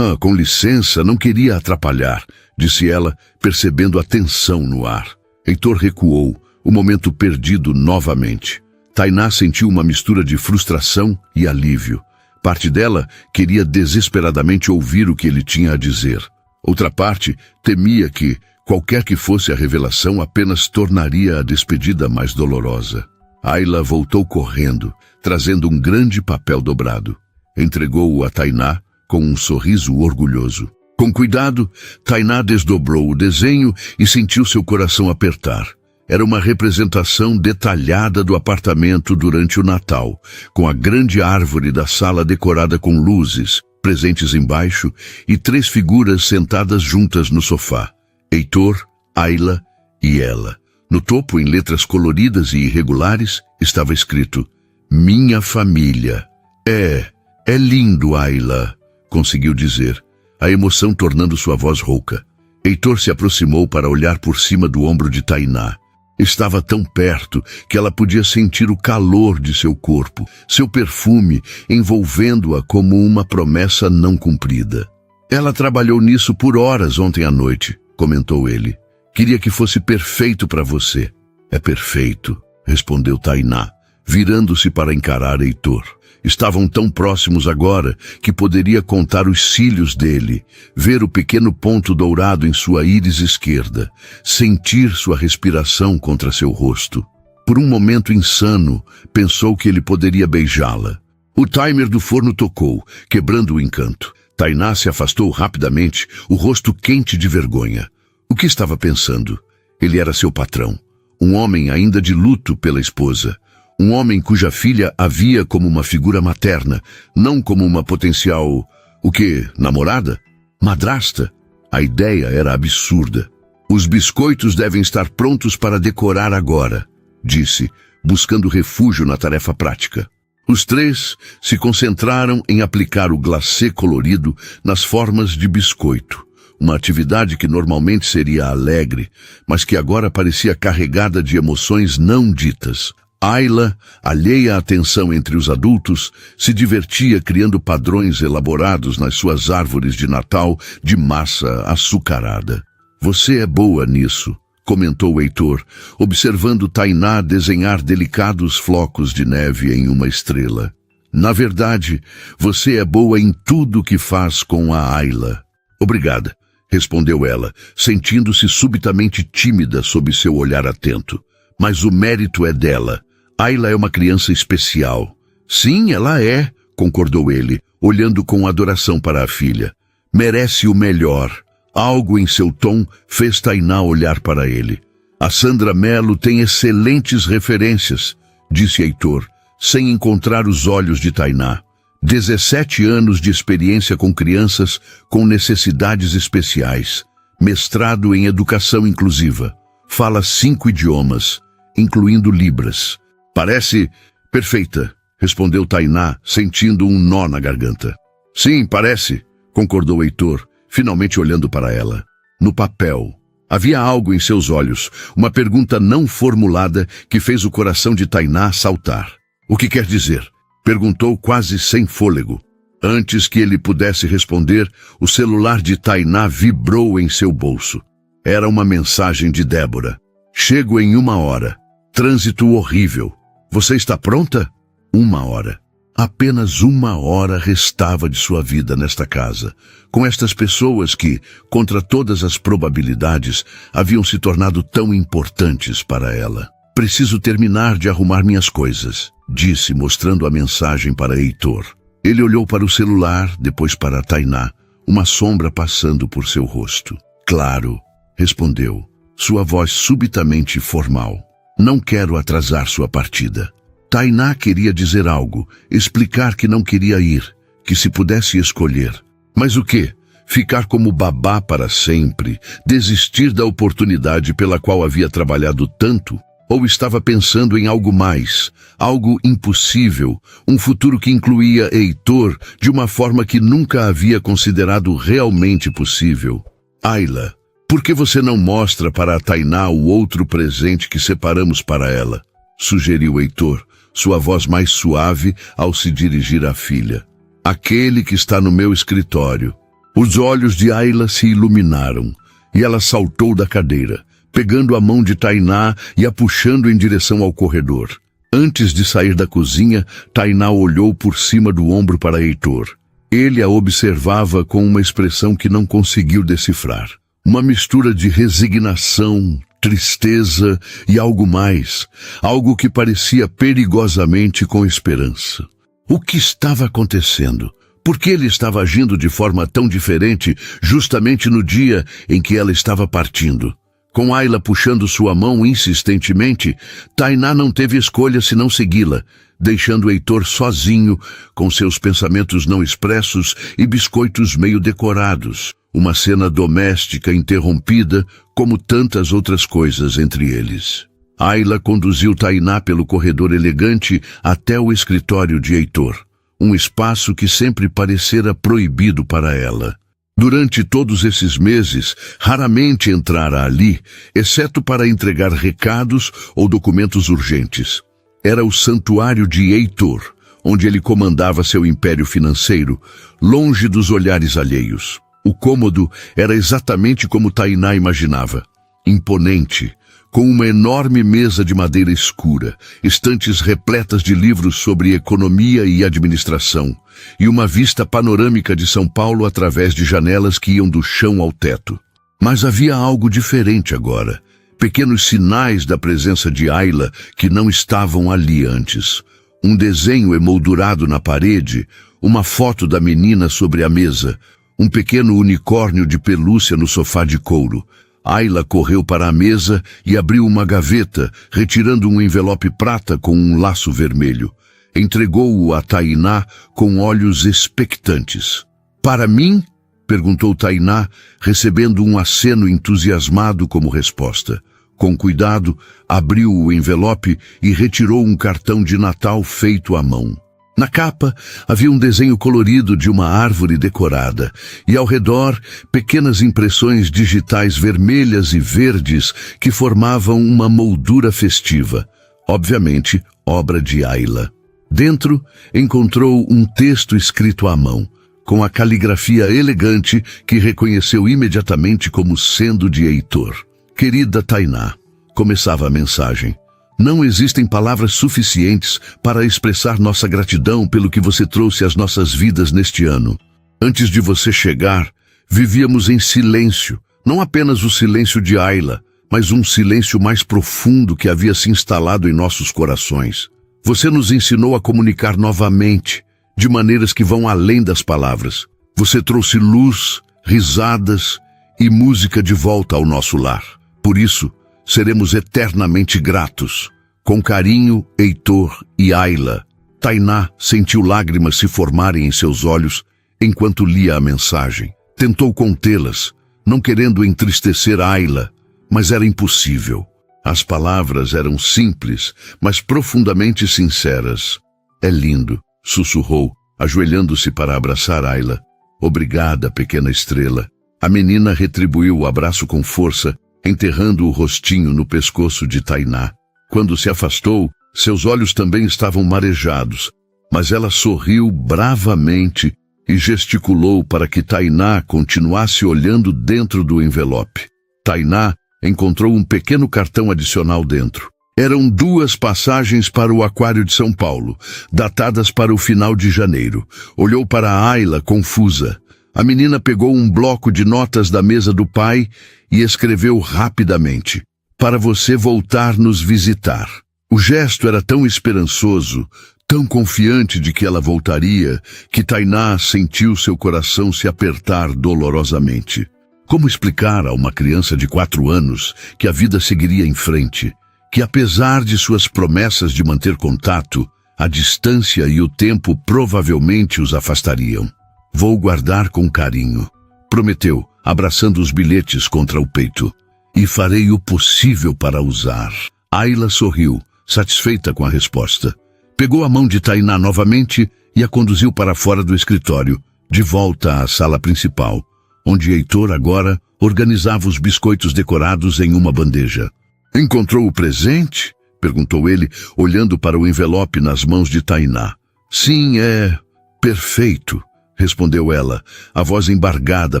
Com licença, não queria atrapalhar, disse ela, percebendo a tensão no ar. Heitor recuou, o momento perdido novamente. Tainá sentiu uma mistura de frustração e alívio. Parte dela queria desesperadamente ouvir o que ele tinha a dizer. Outra parte temia que, qualquer que fosse a revelação, apenas tornaria a despedida mais dolorosa. Ayla voltou correndo, trazendo um grande papel dobrado. Entregou-o a Tainá com um sorriso orgulhoso. Com cuidado, Tainá desdobrou o desenho e sentiu seu coração apertar. Era uma representação detalhada do apartamento durante o Natal, com a grande árvore da sala decorada com luzes, presentes embaixo, e 3 figuras sentadas juntas no sofá. Heitor, Ayla e ela. No topo, em letras coloridas e irregulares, estava escrito: Minha família. É lindo, Ayla, conseguiu dizer, a emoção tornando sua voz rouca. Heitor se aproximou para olhar por cima do ombro de Tainá. Estava tão perto que ela podia sentir o calor de seu corpo, seu perfume, envolvendo-a como uma promessa não cumprida. Ela trabalhou nisso por horas ontem à noite, comentou ele. Queria que fosse perfeito para você. É perfeito, respondeu Tainá, virando-se para encarar Heitor. Estavam tão próximos agora que poderia contar os cílios dele, ver o pequeno ponto dourado em sua íris esquerda, sentir sua respiração contra seu rosto. Por um momento insano, pensou que ele poderia beijá-la. O timer do forno tocou, quebrando o encanto. Tainá se afastou rapidamente, o rosto quente de vergonha. O que estava pensando? Ele era seu patrão, um homem ainda de luto pela esposa, um homem cuja filha a via como uma figura materna, não como uma potencial... O quê? Namorada? Madrasta? A ideia era absurda. Os biscoitos devem estar prontos para decorar agora, disse, buscando refúgio na tarefa prática. Os 3 se concentraram em aplicar o glacê colorido nas formas de biscoito. Uma atividade que normalmente seria alegre, mas que agora parecia carregada de emoções não ditas. Ayla, alheia à tensão entre os adultos, se divertia criando padrões elaborados nas suas árvores de Natal de massa açucarada. Você é boa nisso, comentou Heitor, observando Tainá desenhar delicados flocos de neve em uma estrela. Na verdade, você é boa em tudo que faz com a Ayla. Obrigada, respondeu ela, sentindo-se subitamente tímida sob seu olhar atento. Mas o mérito é dela. Ayla é uma criança especial. Sim, ela é, concordou ele, olhando com adoração para a filha. Merece o melhor. Algo em seu tom fez Tainá olhar para ele. A Sandra Mello tem excelentes referências, disse Heitor, sem encontrar os olhos de Tainá. 17 anos de experiência com crianças com necessidades especiais. Mestrado em educação inclusiva. Fala 5 idiomas, incluindo Libras. Parece perfeita, respondeu Tainá, sentindo um nó na garganta. Sim, parece, concordou Heitor, finalmente olhando para ela. No papel. Havia algo em seus olhos, uma pergunta não formulada que fez o coração de Tainá saltar. O que quer dizer? Perguntou quase sem fôlego. Antes que ele pudesse responder, o celular de Tainá vibrou em seu bolso. Era uma mensagem de Débora. Chego em 1 hora. Trânsito horrível. Você está pronta? 1 hora. Apenas 1 hora restava de sua vida nesta casa, com estas pessoas que, contra todas as probabilidades, haviam se tornado tão importantes para ela. Preciso terminar de arrumar minhas coisas, disse, mostrando a mensagem para Heitor. Ele olhou para o celular, depois para Tainá, uma sombra passando por seu rosto. Claro, respondeu, sua voz subitamente formal. Não quero atrasar sua partida. Tainá queria dizer algo, explicar que não queria ir, que se pudesse escolher. Mas o quê? Ficar como babá para sempre? Desistir da oportunidade pela qual havia trabalhado tanto? Ou estava pensando em algo mais, algo impossível, um futuro que incluía Heitor de uma forma que nunca havia considerado realmente possível? Ayla, por que você não mostra para a Tainá o outro presente que separamos para ela? Sugeriu Heitor, sua voz mais suave ao se dirigir à filha. Aquele que está no meu escritório. Os olhos de Ayla se iluminaram e ela saltou da cadeira, pegando a mão de Tainá e a puxando em direção ao corredor. Antes de sair da cozinha, Tainá olhou por cima do ombro para Heitor. Ele a observava com uma expressão que não conseguiu decifrar. Uma mistura de resignação, tristeza e algo mais. Algo que parecia perigosamente com esperança. O que estava acontecendo? Por que ele estava agindo de forma tão diferente justamente no dia em que ela estava partindo? Com Ayla puxando sua mão insistentemente, Tainá não teve escolha senão segui-la, deixando Heitor sozinho, com seus pensamentos não expressos e biscoitos meio decorados. Uma cena doméstica interrompida, como tantas outras coisas entre eles. Ayla conduziu Tainá pelo corredor elegante até o escritório de Heitor, um espaço que sempre parecera proibido para ela. Durante todos esses meses, raramente entrara ali, exceto para entregar recados ou documentos urgentes. Era o santuário de Heitor, onde ele comandava seu império financeiro, longe dos olhares alheios. O cômodo era exatamente como Tainá imaginava. Imponente, com uma enorme mesa de madeira escura, estantes repletas de livros sobre economia e administração, e uma vista panorâmica de São Paulo através de janelas que iam do chão ao teto. Mas havia algo diferente agora. Pequenos sinais da presença de Ayla que não estavam ali antes. Um desenho emoldurado na parede, uma foto da menina sobre a mesa, um pequeno unicórnio de pelúcia no sofá de couro. Ayla correu para a mesa e abriu uma gaveta, retirando um envelope prata com um laço vermelho. Entregou-o a Tainá com olhos expectantes. Para mim? Perguntou Tainá, recebendo um aceno entusiasmado como resposta. Com cuidado, abriu o envelope e retirou um cartão de Natal feito à mão. Na capa, havia um desenho colorido de uma árvore decorada, e ao redor, pequenas impressões digitais vermelhas e verdes que formavam uma moldura festiva. Obviamente, obra de Ayla. Dentro, encontrou um texto escrito à mão, com a caligrafia elegante que reconheceu imediatamente como sendo de Heitor. Querida Tainá, começava a mensagem. Não existem palavras suficientes para expressar nossa gratidão pelo que você trouxe às nossas vidas neste ano. Antes de você chegar, vivíamos em silêncio, não apenas o silêncio de Ayla, mas um silêncio mais profundo que havia se instalado em nossos corações. Você nos ensinou a comunicar novamente, de maneiras que vão além das palavras. Você trouxe luz, risadas e música de volta ao nosso lar. Por isso, seremos eternamente gratos. Com carinho, Heitor e Ayla. Tainá sentiu lágrimas se formarem em seus olhos enquanto lia a mensagem. Tentou contê-las, não querendo entristecer Ayla, mas era impossível. As palavras eram simples, mas profundamente sinceras. É lindo, sussurrou, ajoelhando-se para abraçar Ayla. Obrigada, pequena estrela. A menina retribuiu o abraço com força, enterrando o rostinho no pescoço de Tainá. Quando se afastou, seus olhos também estavam marejados, mas ela sorriu bravamente e gesticulou para que Tainá continuasse olhando dentro do envelope. Tainá encontrou um pequeno cartão adicional dentro. Eram 2 passagens para o Aquário de São Paulo, datadas para o final de janeiro. Olhou para Ayla confusa. A menina pegou um bloco de notas da mesa do pai e escreveu rapidamente: para você voltar nos visitar. O gesto era tão esperançoso, tão confiante de que ela voltaria, que Tainá sentiu seu coração se apertar dolorosamente. Como explicar a uma criança de 4 anos que a vida seguiria em frente, que apesar de suas promessas de manter contato, a distância e o tempo provavelmente os afastariam? Vou guardar com carinho, prometeu, abraçando os bilhetes contra o peito. E farei o possível para usar. Ayla sorriu, satisfeita com a resposta. Pegou a mão de Tainá novamente e a conduziu para fora do escritório, de volta à sala principal, onde Heitor agora organizava os biscoitos decorados em uma bandeja. Encontrou o presente? Perguntou ele, olhando para o envelope nas mãos de Tainá. Sim, é perfeito, respondeu ela, a voz embargada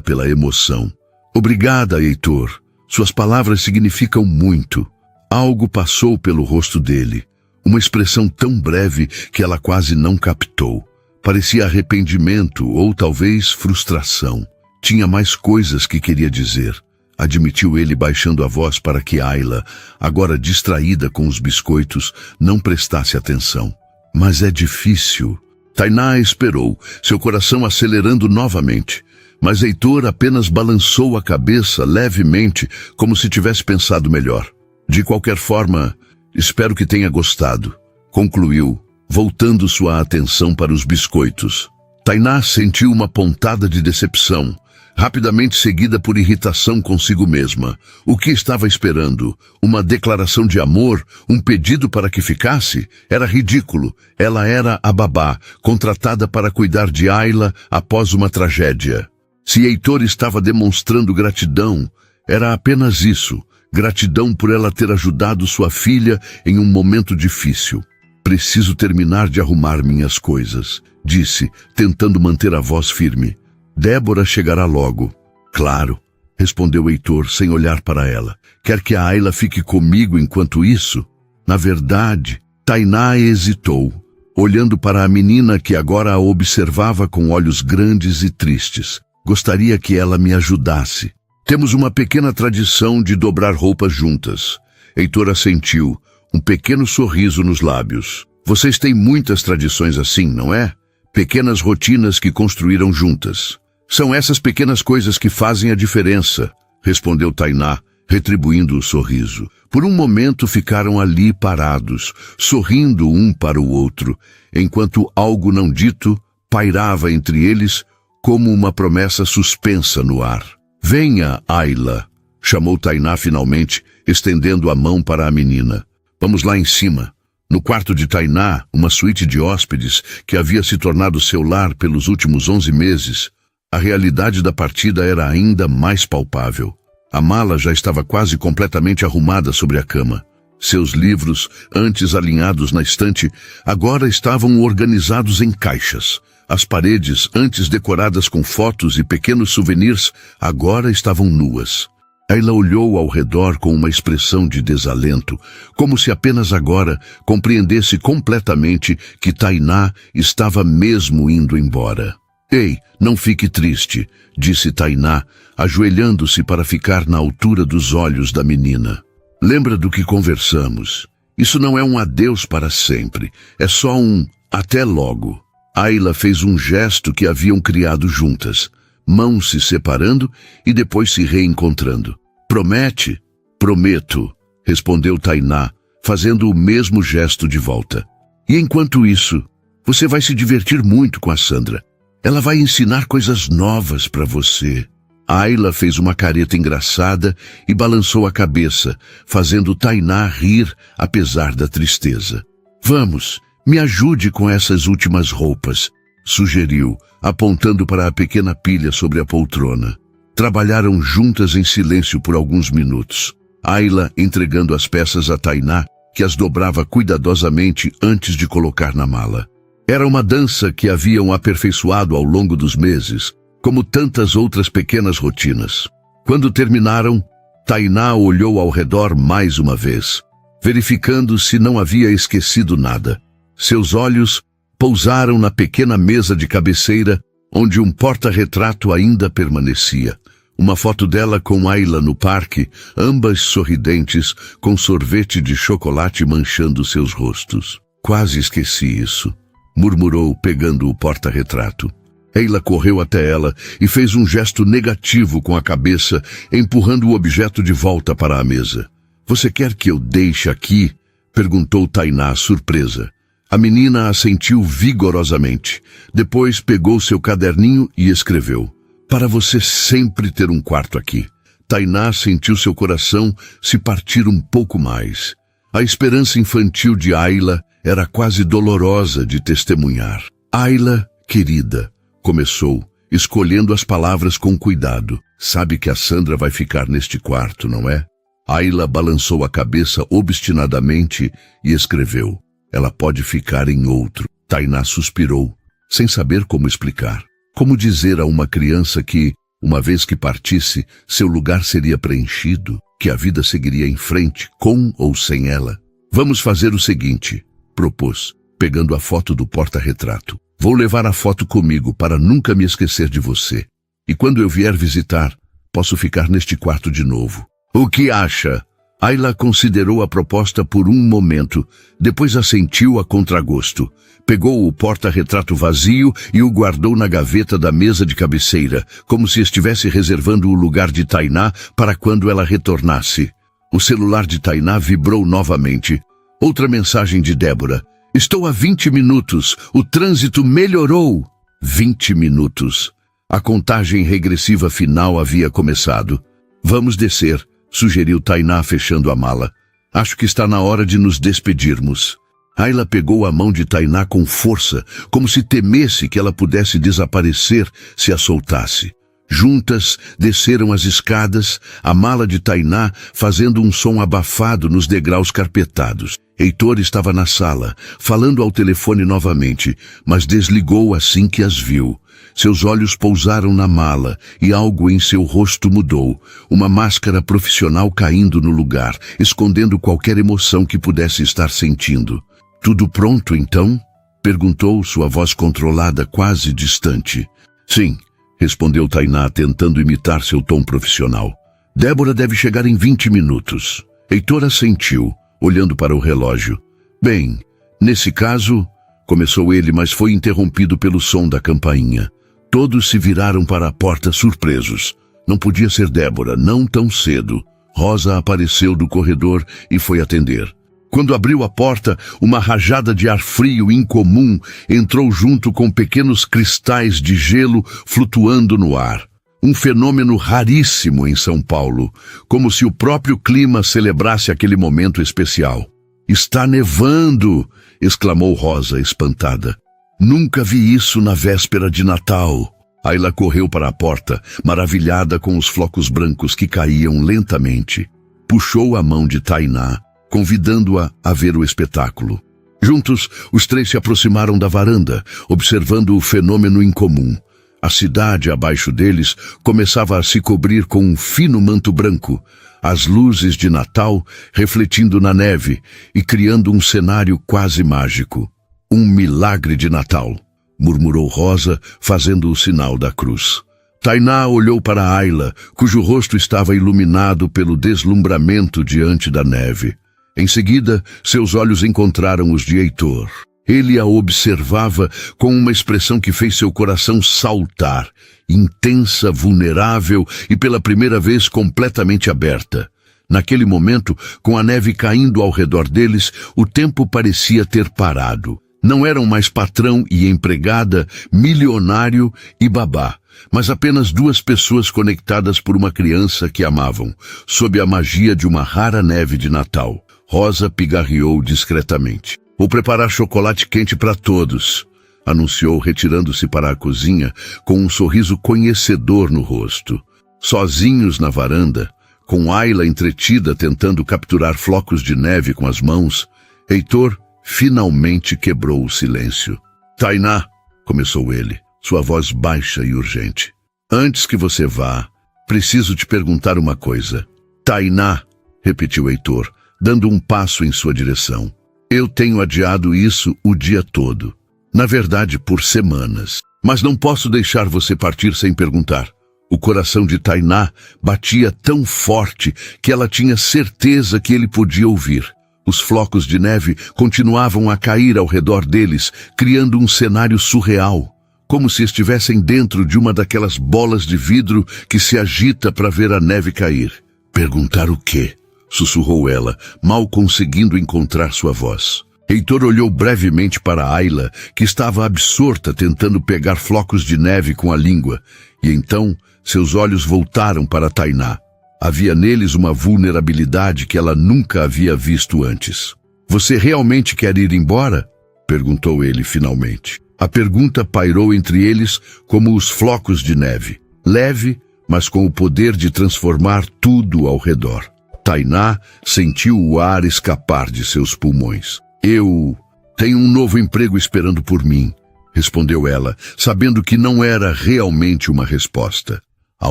pela emoção. Obrigada, Heitor. Suas palavras significam muito. Algo passou pelo rosto dele. Uma expressão tão breve que ela quase não captou. Parecia arrependimento ou talvez frustração. Tinha mais coisas que queria dizer. Admitiu ele baixando a voz para que Ayla, agora distraída com os biscoitos, não prestasse atenção. Mas é difícil. Tainá esperou, seu coração acelerando novamente. Mas Heitor apenas balançou a cabeça levemente, como se tivesse pensado melhor. De qualquer forma, espero que tenha gostado, concluiu, voltando sua atenção para os biscoitos. Tainá sentiu uma pontada de decepção, rapidamente seguida por irritação consigo mesma. O que estava esperando? Uma declaração de amor? Um pedido para que ficasse? Era ridículo. Ela era a babá, contratada para cuidar de Ayla após uma tragédia. Se Heitor estava demonstrando gratidão, era apenas isso. Gratidão por ela ter ajudado sua filha em um momento difícil. Preciso terminar de arrumar minhas coisas, disse, tentando manter a voz firme. Débora chegará logo. Claro, respondeu Heitor, sem olhar para ela. Quer que a Ayla fique comigo enquanto isso? Na verdade, Tainá hesitou, olhando para a menina que agora a observava com olhos grandes e tristes. Gostaria que ela me ajudasse. Temos uma pequena tradição de dobrar roupas juntas. Heitor assentiu, um pequeno sorriso nos lábios. Vocês têm muitas tradições assim, não é? Pequenas rotinas que construíram juntas. São essas pequenas coisas que fazem a diferença, respondeu Tainá, retribuindo o sorriso. Por um momento ficaram ali parados, sorrindo um para o outro, enquanto algo não dito pairava entre eles como uma promessa suspensa no ar. Venha, Ayla, chamou Tainá finalmente, estendendo a mão para a menina. Vamos lá em cima. No quarto de Tainá, uma suíte de hóspedes que havia se tornado seu lar pelos últimos 11 meses, a realidade da partida era ainda mais palpável. A mala já estava quase completamente arrumada sobre a cama. Seus livros, antes alinhados na estante, agora estavam organizados em caixas. As paredes, antes decoradas com fotos e pequenos souvenirs, agora estavam nuas. Ayla olhou ao redor com uma expressão de desalento, como se apenas agora compreendesse completamente que Tainá estava mesmo indo embora. Ei, não fique triste, disse Tainá, ajoelhando-se para ficar na altura dos olhos da menina. Lembra do que conversamos. Isso não é um adeus para sempre, é só um até logo. Ayla fez um gesto que haviam criado juntas, mãos se separando e depois se reencontrando. Promete? Prometo, respondeu Tainá, fazendo o mesmo gesto de volta. E enquanto isso, você vai se divertir muito com a Sandra. Ela vai ensinar coisas novas para você. Ayla fez uma careta engraçada e balançou a cabeça, fazendo Tainá rir apesar da tristeza. Vamos, me ajude com essas últimas roupas, sugeriu, apontando para a pequena pilha sobre a poltrona. Trabalharam juntas em silêncio por alguns minutos. Ayla entregando as peças a Tainá, que as dobrava cuidadosamente antes de colocar na mala. Era uma dança que haviam aperfeiçoado ao longo dos meses, como tantas outras pequenas rotinas. Quando terminaram, Tainá olhou ao redor mais uma vez, verificando se não havia esquecido nada. Seus olhos pousaram na pequena mesa de cabeceira, onde um porta-retrato ainda permanecia. Uma foto dela com Ayla no parque, ambas sorridentes, com sorvete de chocolate manchando seus rostos. Quase esqueci isso, murmurou, pegando o porta-retrato. Ayla correu até ela e fez um gesto negativo com a cabeça, empurrando o objeto de volta para a mesa. Você quer que eu deixe aqui? Perguntou Tainá, surpresa. A menina assentiu vigorosamente. Depois pegou seu caderninho e escreveu. Para você sempre ter um quarto aqui. Tainá sentiu seu coração se partir um pouco mais. A esperança infantil de Ayla era quase dolorosa de testemunhar. Ayla, querida, começou, escolhendo as palavras com cuidado. Sabe que a Sandra vai ficar neste quarto, não é? Ayla balançou a cabeça obstinadamente e escreveu: ela pode ficar em outro. Tainá suspirou, sem saber como explicar. Como dizer a uma criança que, uma vez que partisse, seu lugar seria preenchido, que a vida seguiria em frente, com ou sem ela? Vamos fazer o seguinte, propôs, pegando a foto do porta-retrato. Vou levar a foto comigo para nunca me esquecer de você. E quando eu vier visitar, posso ficar neste quarto de novo. O que acha? Ayla considerou a proposta por um momento, depois assentiu a contragosto. Pegou o porta-retrato vazio e o guardou na gaveta da mesa de cabeceira, como se estivesse reservando o lugar de Tainá para quando ela retornasse. O celular de Tainá vibrou novamente. Outra mensagem de Débora. Estou há 20 minutos. O trânsito melhorou. 20 minutos. A contagem regressiva final havia começado. Vamos descer, sugeriu Tainá fechando a mala. Acho que está na hora de nos despedirmos. Ayla pegou a mão de Tainá com força, como se temesse que ela pudesse desaparecer se a soltasse. Juntas, desceram as escadas, a mala de Tainá fazendo um som abafado nos degraus carpetados. Heitor estava na sala, falando ao telefone novamente, mas desligou assim que as viu. Seus olhos pousaram na mala e algo em seu rosto mudou, uma máscara profissional caindo no lugar, escondendo qualquer emoção que pudesse estar sentindo. Tudo pronto, então? Perguntou sua voz controlada, quase distante. Sim, respondeu Tainá, tentando imitar seu tom profissional. Débora deve chegar em 20 minutos. Heitor assentiu, olhando para o relógio. Bem, nesse caso, começou ele, mas foi interrompido pelo som da campainha. Todos se viraram para a porta surpresos. Não podia ser Débora, não tão cedo. Rosa apareceu do corredor e foi atender. Quando abriu a porta, uma rajada de ar frio incomum entrou junto com pequenos cristais de gelo flutuando no ar. Um fenômeno raríssimo em São Paulo, como se o próprio clima celebrasse aquele momento especial. Está nevando! Exclamou Rosa, espantada. Nunca vi isso na véspera de Natal. Ayla correu para a porta, maravilhada com os flocos brancos que caíam lentamente. Puxou a mão de Tainá, convidando-a a ver o espetáculo. Juntos, os três se aproximaram da varanda, observando o fenômeno incomum. A cidade abaixo deles começava a se cobrir com um fino manto branco, as luzes de Natal refletindo na neve e criando um cenário quase mágico. Um milagre de Natal, murmurou Rosa, fazendo o sinal da cruz. Tainá olhou para Ayla, cujo rosto estava iluminado pelo deslumbramento diante da neve. Em seguida, seus olhos encontraram os de Heitor. Ele a observava com uma expressão que fez seu coração saltar, intensa, vulnerável e pela primeira vez completamente aberta. Naquele momento, com a neve caindo ao redor deles, o tempo parecia ter parado. Não eram mais patrão e empregada, milionário e babá, mas apenas duas pessoas conectadas por uma criança que amavam, sob a magia de uma rara neve de Natal. Rosa pigarreou discretamente. Vou preparar chocolate quente para todos, anunciou, retirando-se para a cozinha com um sorriso conhecedor no rosto. Sozinhos na varanda, com Ayla entretida tentando capturar flocos de neve com as mãos, Heitor finalmente quebrou o silêncio. Tainá, começou ele, sua voz baixa e urgente. Antes que você vá, preciso te perguntar uma coisa. Tainá, repetiu Heitor, dando um passo em sua direção. Eu tenho adiado isso o dia todo. Na verdade, por semanas. Mas não posso deixar você partir sem perguntar. O coração de Tainá batia tão forte que ela tinha certeza que ele podia ouvir. Os flocos de neve continuavam a cair ao redor deles, criando um cenário surreal, como se estivessem dentro de uma daquelas bolas de vidro que se agita para ver a neve cair. Perguntar o quê? Sussurrou ela, mal conseguindo encontrar sua voz. Heitor olhou brevemente para Ayla, que estava absorta tentando pegar flocos de neve com a língua, e então seus olhos voltaram para Tainá. Havia neles uma vulnerabilidade que ela nunca havia visto antes. Você realmente quer ir embora? Perguntou ele finalmente. A pergunta pairou entre eles como os flocos de neve, leve, mas com o poder de transformar tudo ao redor. Tainá sentiu o ar escapar de seus pulmões. Eu tenho um novo emprego esperando por mim, respondeu ela, sabendo que não era realmente uma resposta. A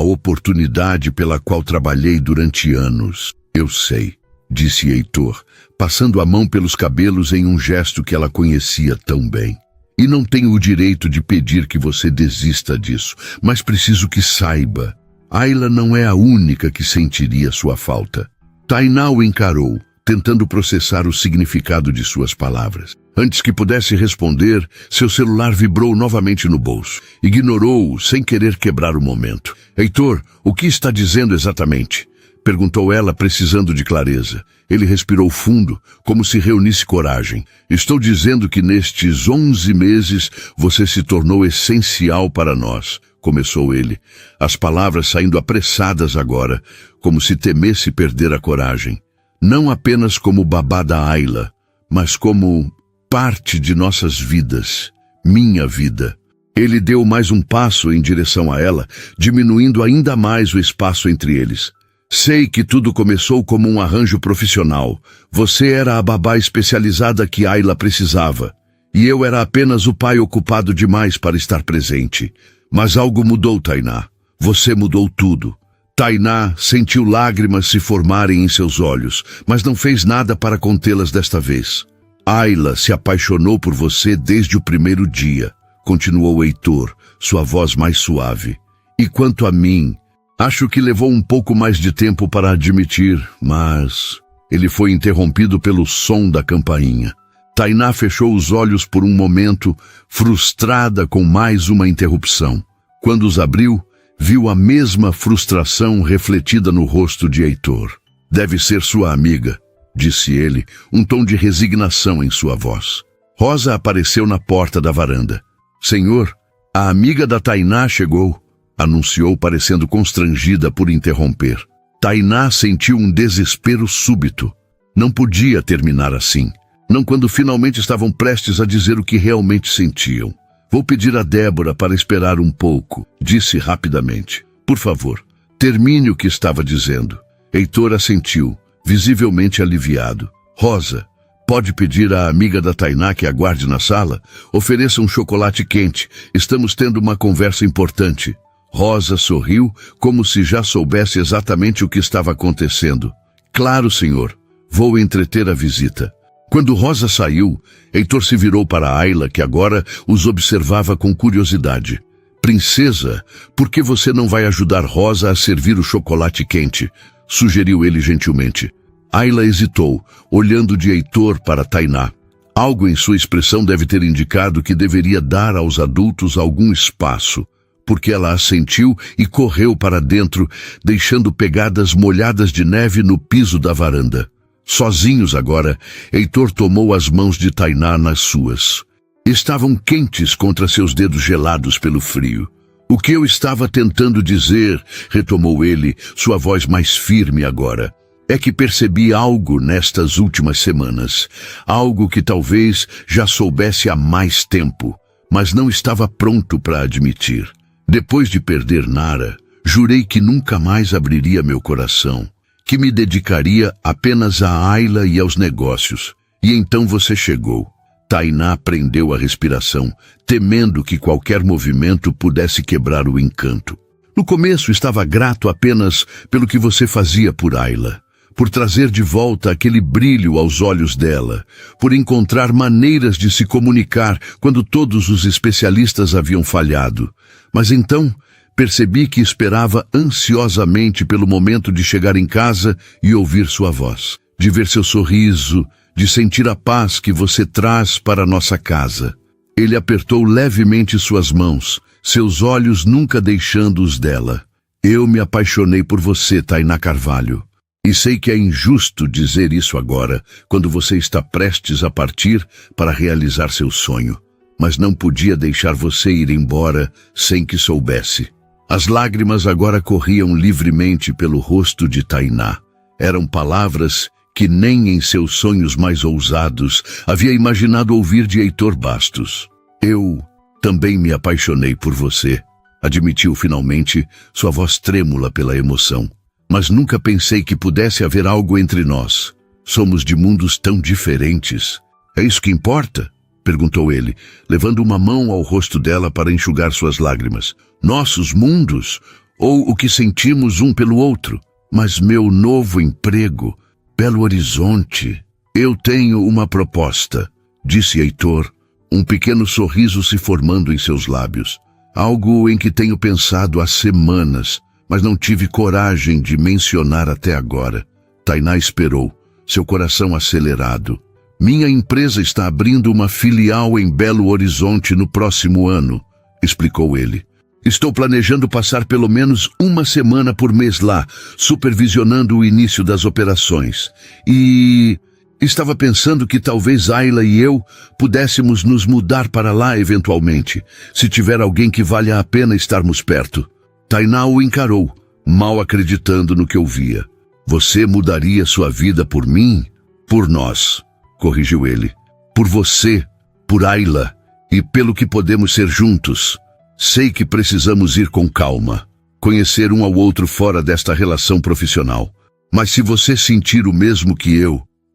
oportunidade pela qual trabalhei durante anos. Eu sei, disse Heitor, passando a mão pelos cabelos em um gesto que ela conhecia tão bem. E não tenho o direito de pedir que você desista disso, mas preciso que saiba. Ayla não é a única que sentiria sua falta. Tainá o encarou, tentando processar o significado de suas palavras. Antes que pudesse responder, seu celular vibrou novamente no bolso. Ignorou-o sem querer quebrar o momento. Heitor, o que está dizendo exatamente? Perguntou ela, precisando de clareza. Ele respirou fundo, como se reunisse coragem. Estou dizendo que nestes 11 meses você se tornou essencial para nós, começou ele, as palavras saindo apressadas agora, como se temesse perder a coragem. Não apenas como babá da Ayla, mas como parte de nossas vidas, minha vida. Ele deu mais um passo em direção a ela, diminuindo ainda mais o espaço entre eles. Sei que tudo começou como um arranjo profissional. Você era a babá especializada que Ayla precisava. E eu era apenas o pai ocupado demais para estar presente. Mas algo mudou, Tainá. Você mudou tudo. Tainá sentiu lágrimas se formarem em seus olhos, mas não fez nada para contê-las desta vez. Ayla se apaixonou por você desde o primeiro dia, continuou Heitor, sua voz mais suave. E quanto a mim, acho que levou um pouco mais de tempo para admitir, mas ele foi interrompido pelo som da campainha. Tainá fechou os olhos por um momento, frustrada com mais uma interrupção. Quando os abriu, viu a mesma frustração refletida no rosto de Heitor. Deve ser sua amiga, disse ele, um tom de resignação em sua voz. Rosa apareceu na porta da varanda. Senhor, a amiga da Tainá chegou, anunciou, parecendo constrangida por interromper. Tainá sentiu um desespero súbito. Não podia terminar assim. Não quando finalmente estavam prestes a dizer o que realmente sentiam. Vou pedir a Débora para esperar um pouco, disse rapidamente. Por favor, termine o que estava dizendo. Heitor assentiu, visivelmente aliviado. Rosa, pode pedir à amiga da Tainá que aguarde na sala? Ofereça um chocolate quente. Estamos tendo uma conversa importante. Rosa sorriu, como se já soubesse exatamente o que estava acontecendo. Claro, senhor. Vou entreter a visita. Quando Rosa saiu, Heitor se virou para Ayla, que agora os observava com curiosidade. Princesa, por que você não vai ajudar Rosa a servir o chocolate quente? Sugeriu ele gentilmente. Ayla hesitou, olhando de Heitor para Tainá. Algo em sua expressão deve ter indicado que deveria dar aos adultos algum espaço, porque ela assentiu e correu para dentro, deixando pegadas molhadas de neve no piso da varanda. Sozinhos agora, Heitor tomou as mãos de Tainá nas suas. Estavam quentes contra seus dedos gelados pelo frio. O que eu estava tentando dizer, retomou ele, sua voz mais firme agora, é que percebi algo nestas últimas semanas. Algo que talvez já soubesse há mais tempo, mas não estava pronto para admitir. Depois de perder Nara, jurei que nunca mais abriria meu coração, que me dedicaria apenas a Ayla e aos negócios. E então você chegou. Tainá prendeu a respiração, temendo que qualquer movimento pudesse quebrar o encanto. No começo estava grato apenas pelo que você fazia por Ayla, por trazer de volta aquele brilho aos olhos dela, por encontrar maneiras de se comunicar quando todos os especialistas haviam falhado. Mas então percebi que esperava ansiosamente pelo momento de chegar em casa e ouvir sua voz, de ver seu sorriso, de sentir a paz que você traz para nossa casa. Ele apertou levemente suas mãos, seus olhos nunca deixando os dela. Eu me apaixonei por você, Tainá Carvalho. E sei que é injusto dizer isso agora, quando você está prestes a partir para realizar seu sonho. Mas não podia deixar você ir embora sem que soubesse. As lágrimas agora corriam livremente pelo rosto de Tainá. Eram palavras que nem em seus sonhos mais ousados havia imaginado ouvir de Heitor Bastos. Eu também me apaixonei por você. admitiu finalmente, sua voz trêmula pela emoção. Mas nunca pensei que pudesse haver algo entre nós. Somos de mundos tão diferentes. É isso que importa? Perguntou ele, levando uma mão ao rosto dela para enxugar suas lágrimas. Nossos mundos? Ou o que sentimos um pelo outro? Mas meu novo emprego, Belo Horizonte. Eu tenho uma proposta, disse Heitor, um pequeno sorriso se formando em seus lábios. Algo em que tenho pensado há semanas, mas não tive coragem de mencionar até agora. Tainá esperou, seu coração acelerado. Minha empresa está abrindo uma filial em Belo Horizonte no próximo ano, explicou ele. Estou planejando passar pelo menos uma semana por mês lá, supervisionando o início das operações. E estava pensando que talvez Ayla e eu pudéssemos nos mudar para lá eventualmente, se tiver alguém que valha a pena estarmos perto. Tainá o encarou, mal acreditando no que ouvia. Você mudaria sua vida por mim? Por nós, corrigiu ele. Por você, por Ayla e pelo que podemos ser juntos. Sei que precisamos ir com calma, conhecer um ao outro fora desta relação profissional. Mas se você sentir o mesmo que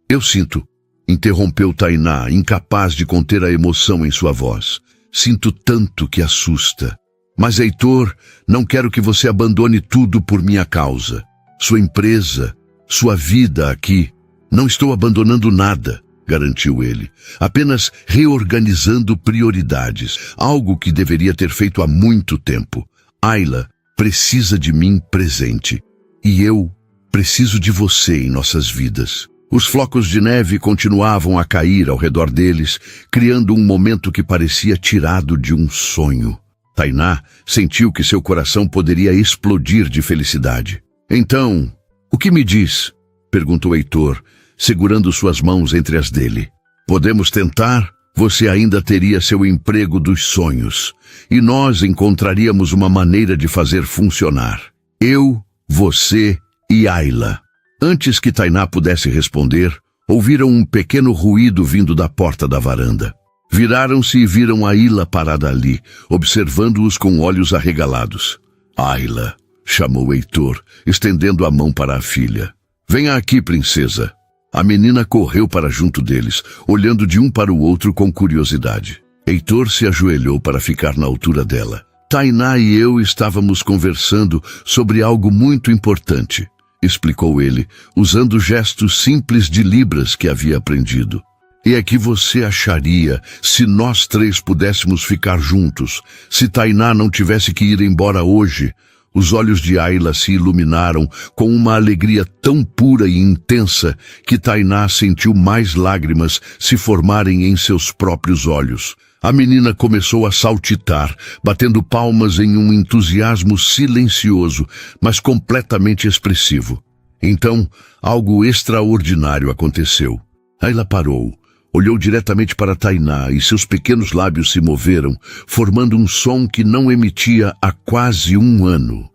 eu sinto, interrompeu Tainá, incapaz de conter a emoção em sua voz. Sinto tanto que assusta. Mas, Heitor, não quero que você abandone tudo por minha causa. Sua empresa, sua vida aqui. Não estou abandonando nada, garantiu ele. Apenas reorganizando prioridades, algo que deveria ter feito há muito tempo. Ayla precisa de mim presente. E eu preciso de você em nossas vidas. Os flocos de neve continuavam a cair ao redor deles, criando um momento que parecia tirado de um sonho. Tainá sentiu que seu coração poderia explodir de felicidade. Então, o que me diz? Perguntou Heitor, segurando suas mãos entre as dele. Podemos tentar? Você ainda teria seu emprego dos sonhos, e nós encontraríamos uma maneira de fazer funcionar. Eu, você e Ayla. Antes que Tainá pudesse responder, ouviram um pequeno ruído vindo da porta da varanda. Viraram-se e viram Ayla parada ali, observando-os com olhos arregalados. Ayla, chamou Heitor, estendendo a mão para a filha. Venha aqui, princesa. A menina correu para junto deles, olhando de um para o outro com curiosidade. Heitor se ajoelhou para ficar na altura dela. Tainá e eu estávamos conversando sobre algo muito importante, explicou ele, usando gestos simples de libras que havia aprendido. E é que você acharia se nós três pudéssemos ficar juntos, se Tainá não tivesse que ir embora hoje? Os olhos de Ayla se iluminaram com uma alegria tão pura e intensa que Tainá sentiu mais lágrimas se formarem em seus próprios olhos. A menina começou a saltitar, batendo palmas em um entusiasmo silencioso, mas completamente expressivo. Então, algo extraordinário aconteceu. Ayla parou, olhou diretamente para Tainá e seus pequenos lábios se moveram, formando um som que não emitia há quase um ano.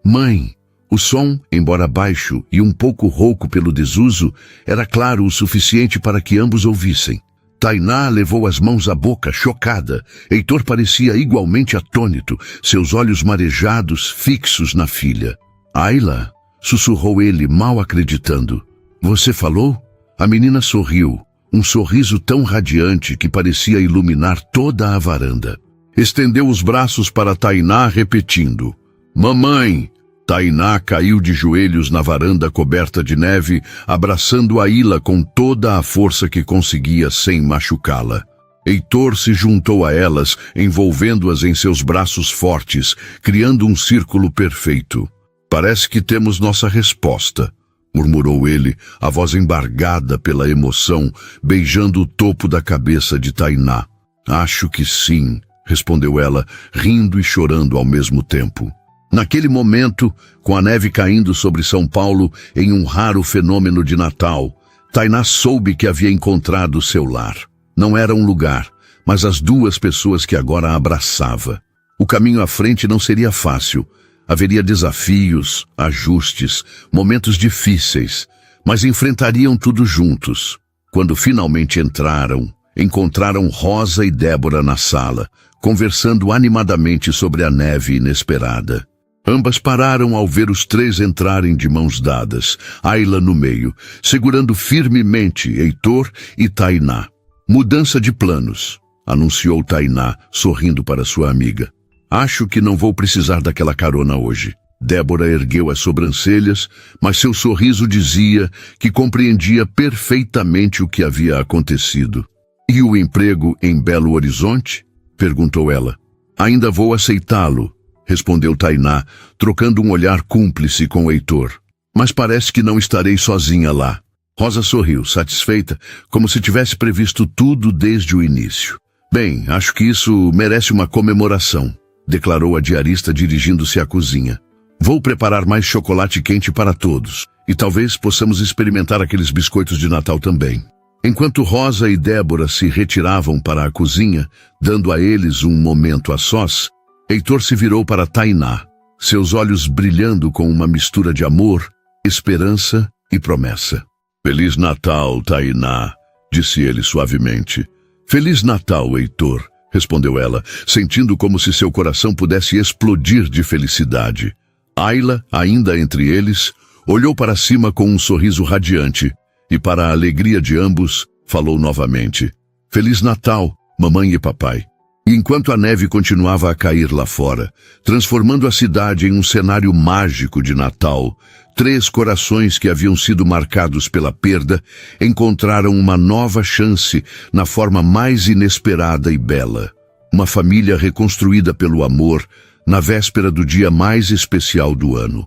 Mãe! O som, embora baixo e um pouco rouco pelo desuso, era claro o suficiente para que ambos ouvissem. Tainá levou as mãos à boca, chocada. Heitor parecia igualmente atônito, seus olhos marejados, fixos na filha. Ayla, sussurrou ele, mal acreditando. Você falou? A menina sorriu, um sorriso tão radiante que parecia iluminar toda a varanda. Estendeu os braços para Tainá, repetindo: Mamãe! Tainá caiu de joelhos na varanda coberta de neve, abraçando Ayla com toda a força que conseguia sem machucá-la. Heitor se juntou a elas, envolvendo-as em seus braços fortes, criando um círculo perfeito. Parece que temos nossa resposta, murmurou ele, a voz embargada pela emoção, beijando o topo da cabeça de Tainá. Acho que sim, respondeu ela, rindo e chorando ao mesmo tempo. Naquele momento, com a neve caindo sobre São Paulo em um raro fenômeno de Natal, Tainá soube que havia encontrado seu lar. Não era um lugar, mas as duas pessoas que agora a abraçava. O caminho à frente não seria fácil. Haveria desafios, ajustes, momentos difíceis, mas enfrentariam tudo juntos. Quando finalmente entraram, encontraram Rosa e Débora na sala, conversando animadamente sobre a neve inesperada. Ambas pararam ao ver os três entrarem de mãos dadas, Ayla no meio, segurando firmemente Heitor e Tainá. Mudança de planos, anunciou Tainá, sorrindo para sua amiga. Acho que não vou precisar daquela carona hoje. Débora ergueu as sobrancelhas, mas seu sorriso dizia que compreendia perfeitamente o que havia acontecido. E o emprego em Belo Horizonte? Perguntou ela. Ainda vou aceitá-lo, respondeu Tainá, trocando um olhar cúmplice com Heitor. Mas parece que não estarei sozinha lá. Rosa sorriu, satisfeita, como se tivesse previsto tudo desde o início. Bem, acho que isso merece uma comemoração, declarou a diarista dirigindo-se à cozinha. Vou preparar mais chocolate quente para todos, e talvez possamos experimentar aqueles biscoitos de Natal também. Enquanto Rosa e Débora se retiravam para a cozinha, dando a eles um momento a sós, Heitor se virou para Tainá, seus olhos brilhando com uma mistura de amor, esperança e promessa. Feliz Natal, Tainá, disse ele suavemente. Feliz Natal, Heitor, respondeu ela, sentindo como se seu coração pudesse explodir de felicidade. Ayla, ainda entre eles, olhou para cima com um sorriso radiante e, para a alegria de ambos, falou novamente. Feliz Natal, mamãe e papai. E enquanto a neve continuava a cair lá fora, transformando a cidade em um cenário mágico de Natal, três corações que haviam sido marcados pela perda encontraram uma nova chance na forma mais inesperada e bela. Uma família reconstruída pelo amor, na véspera do dia mais especial do ano.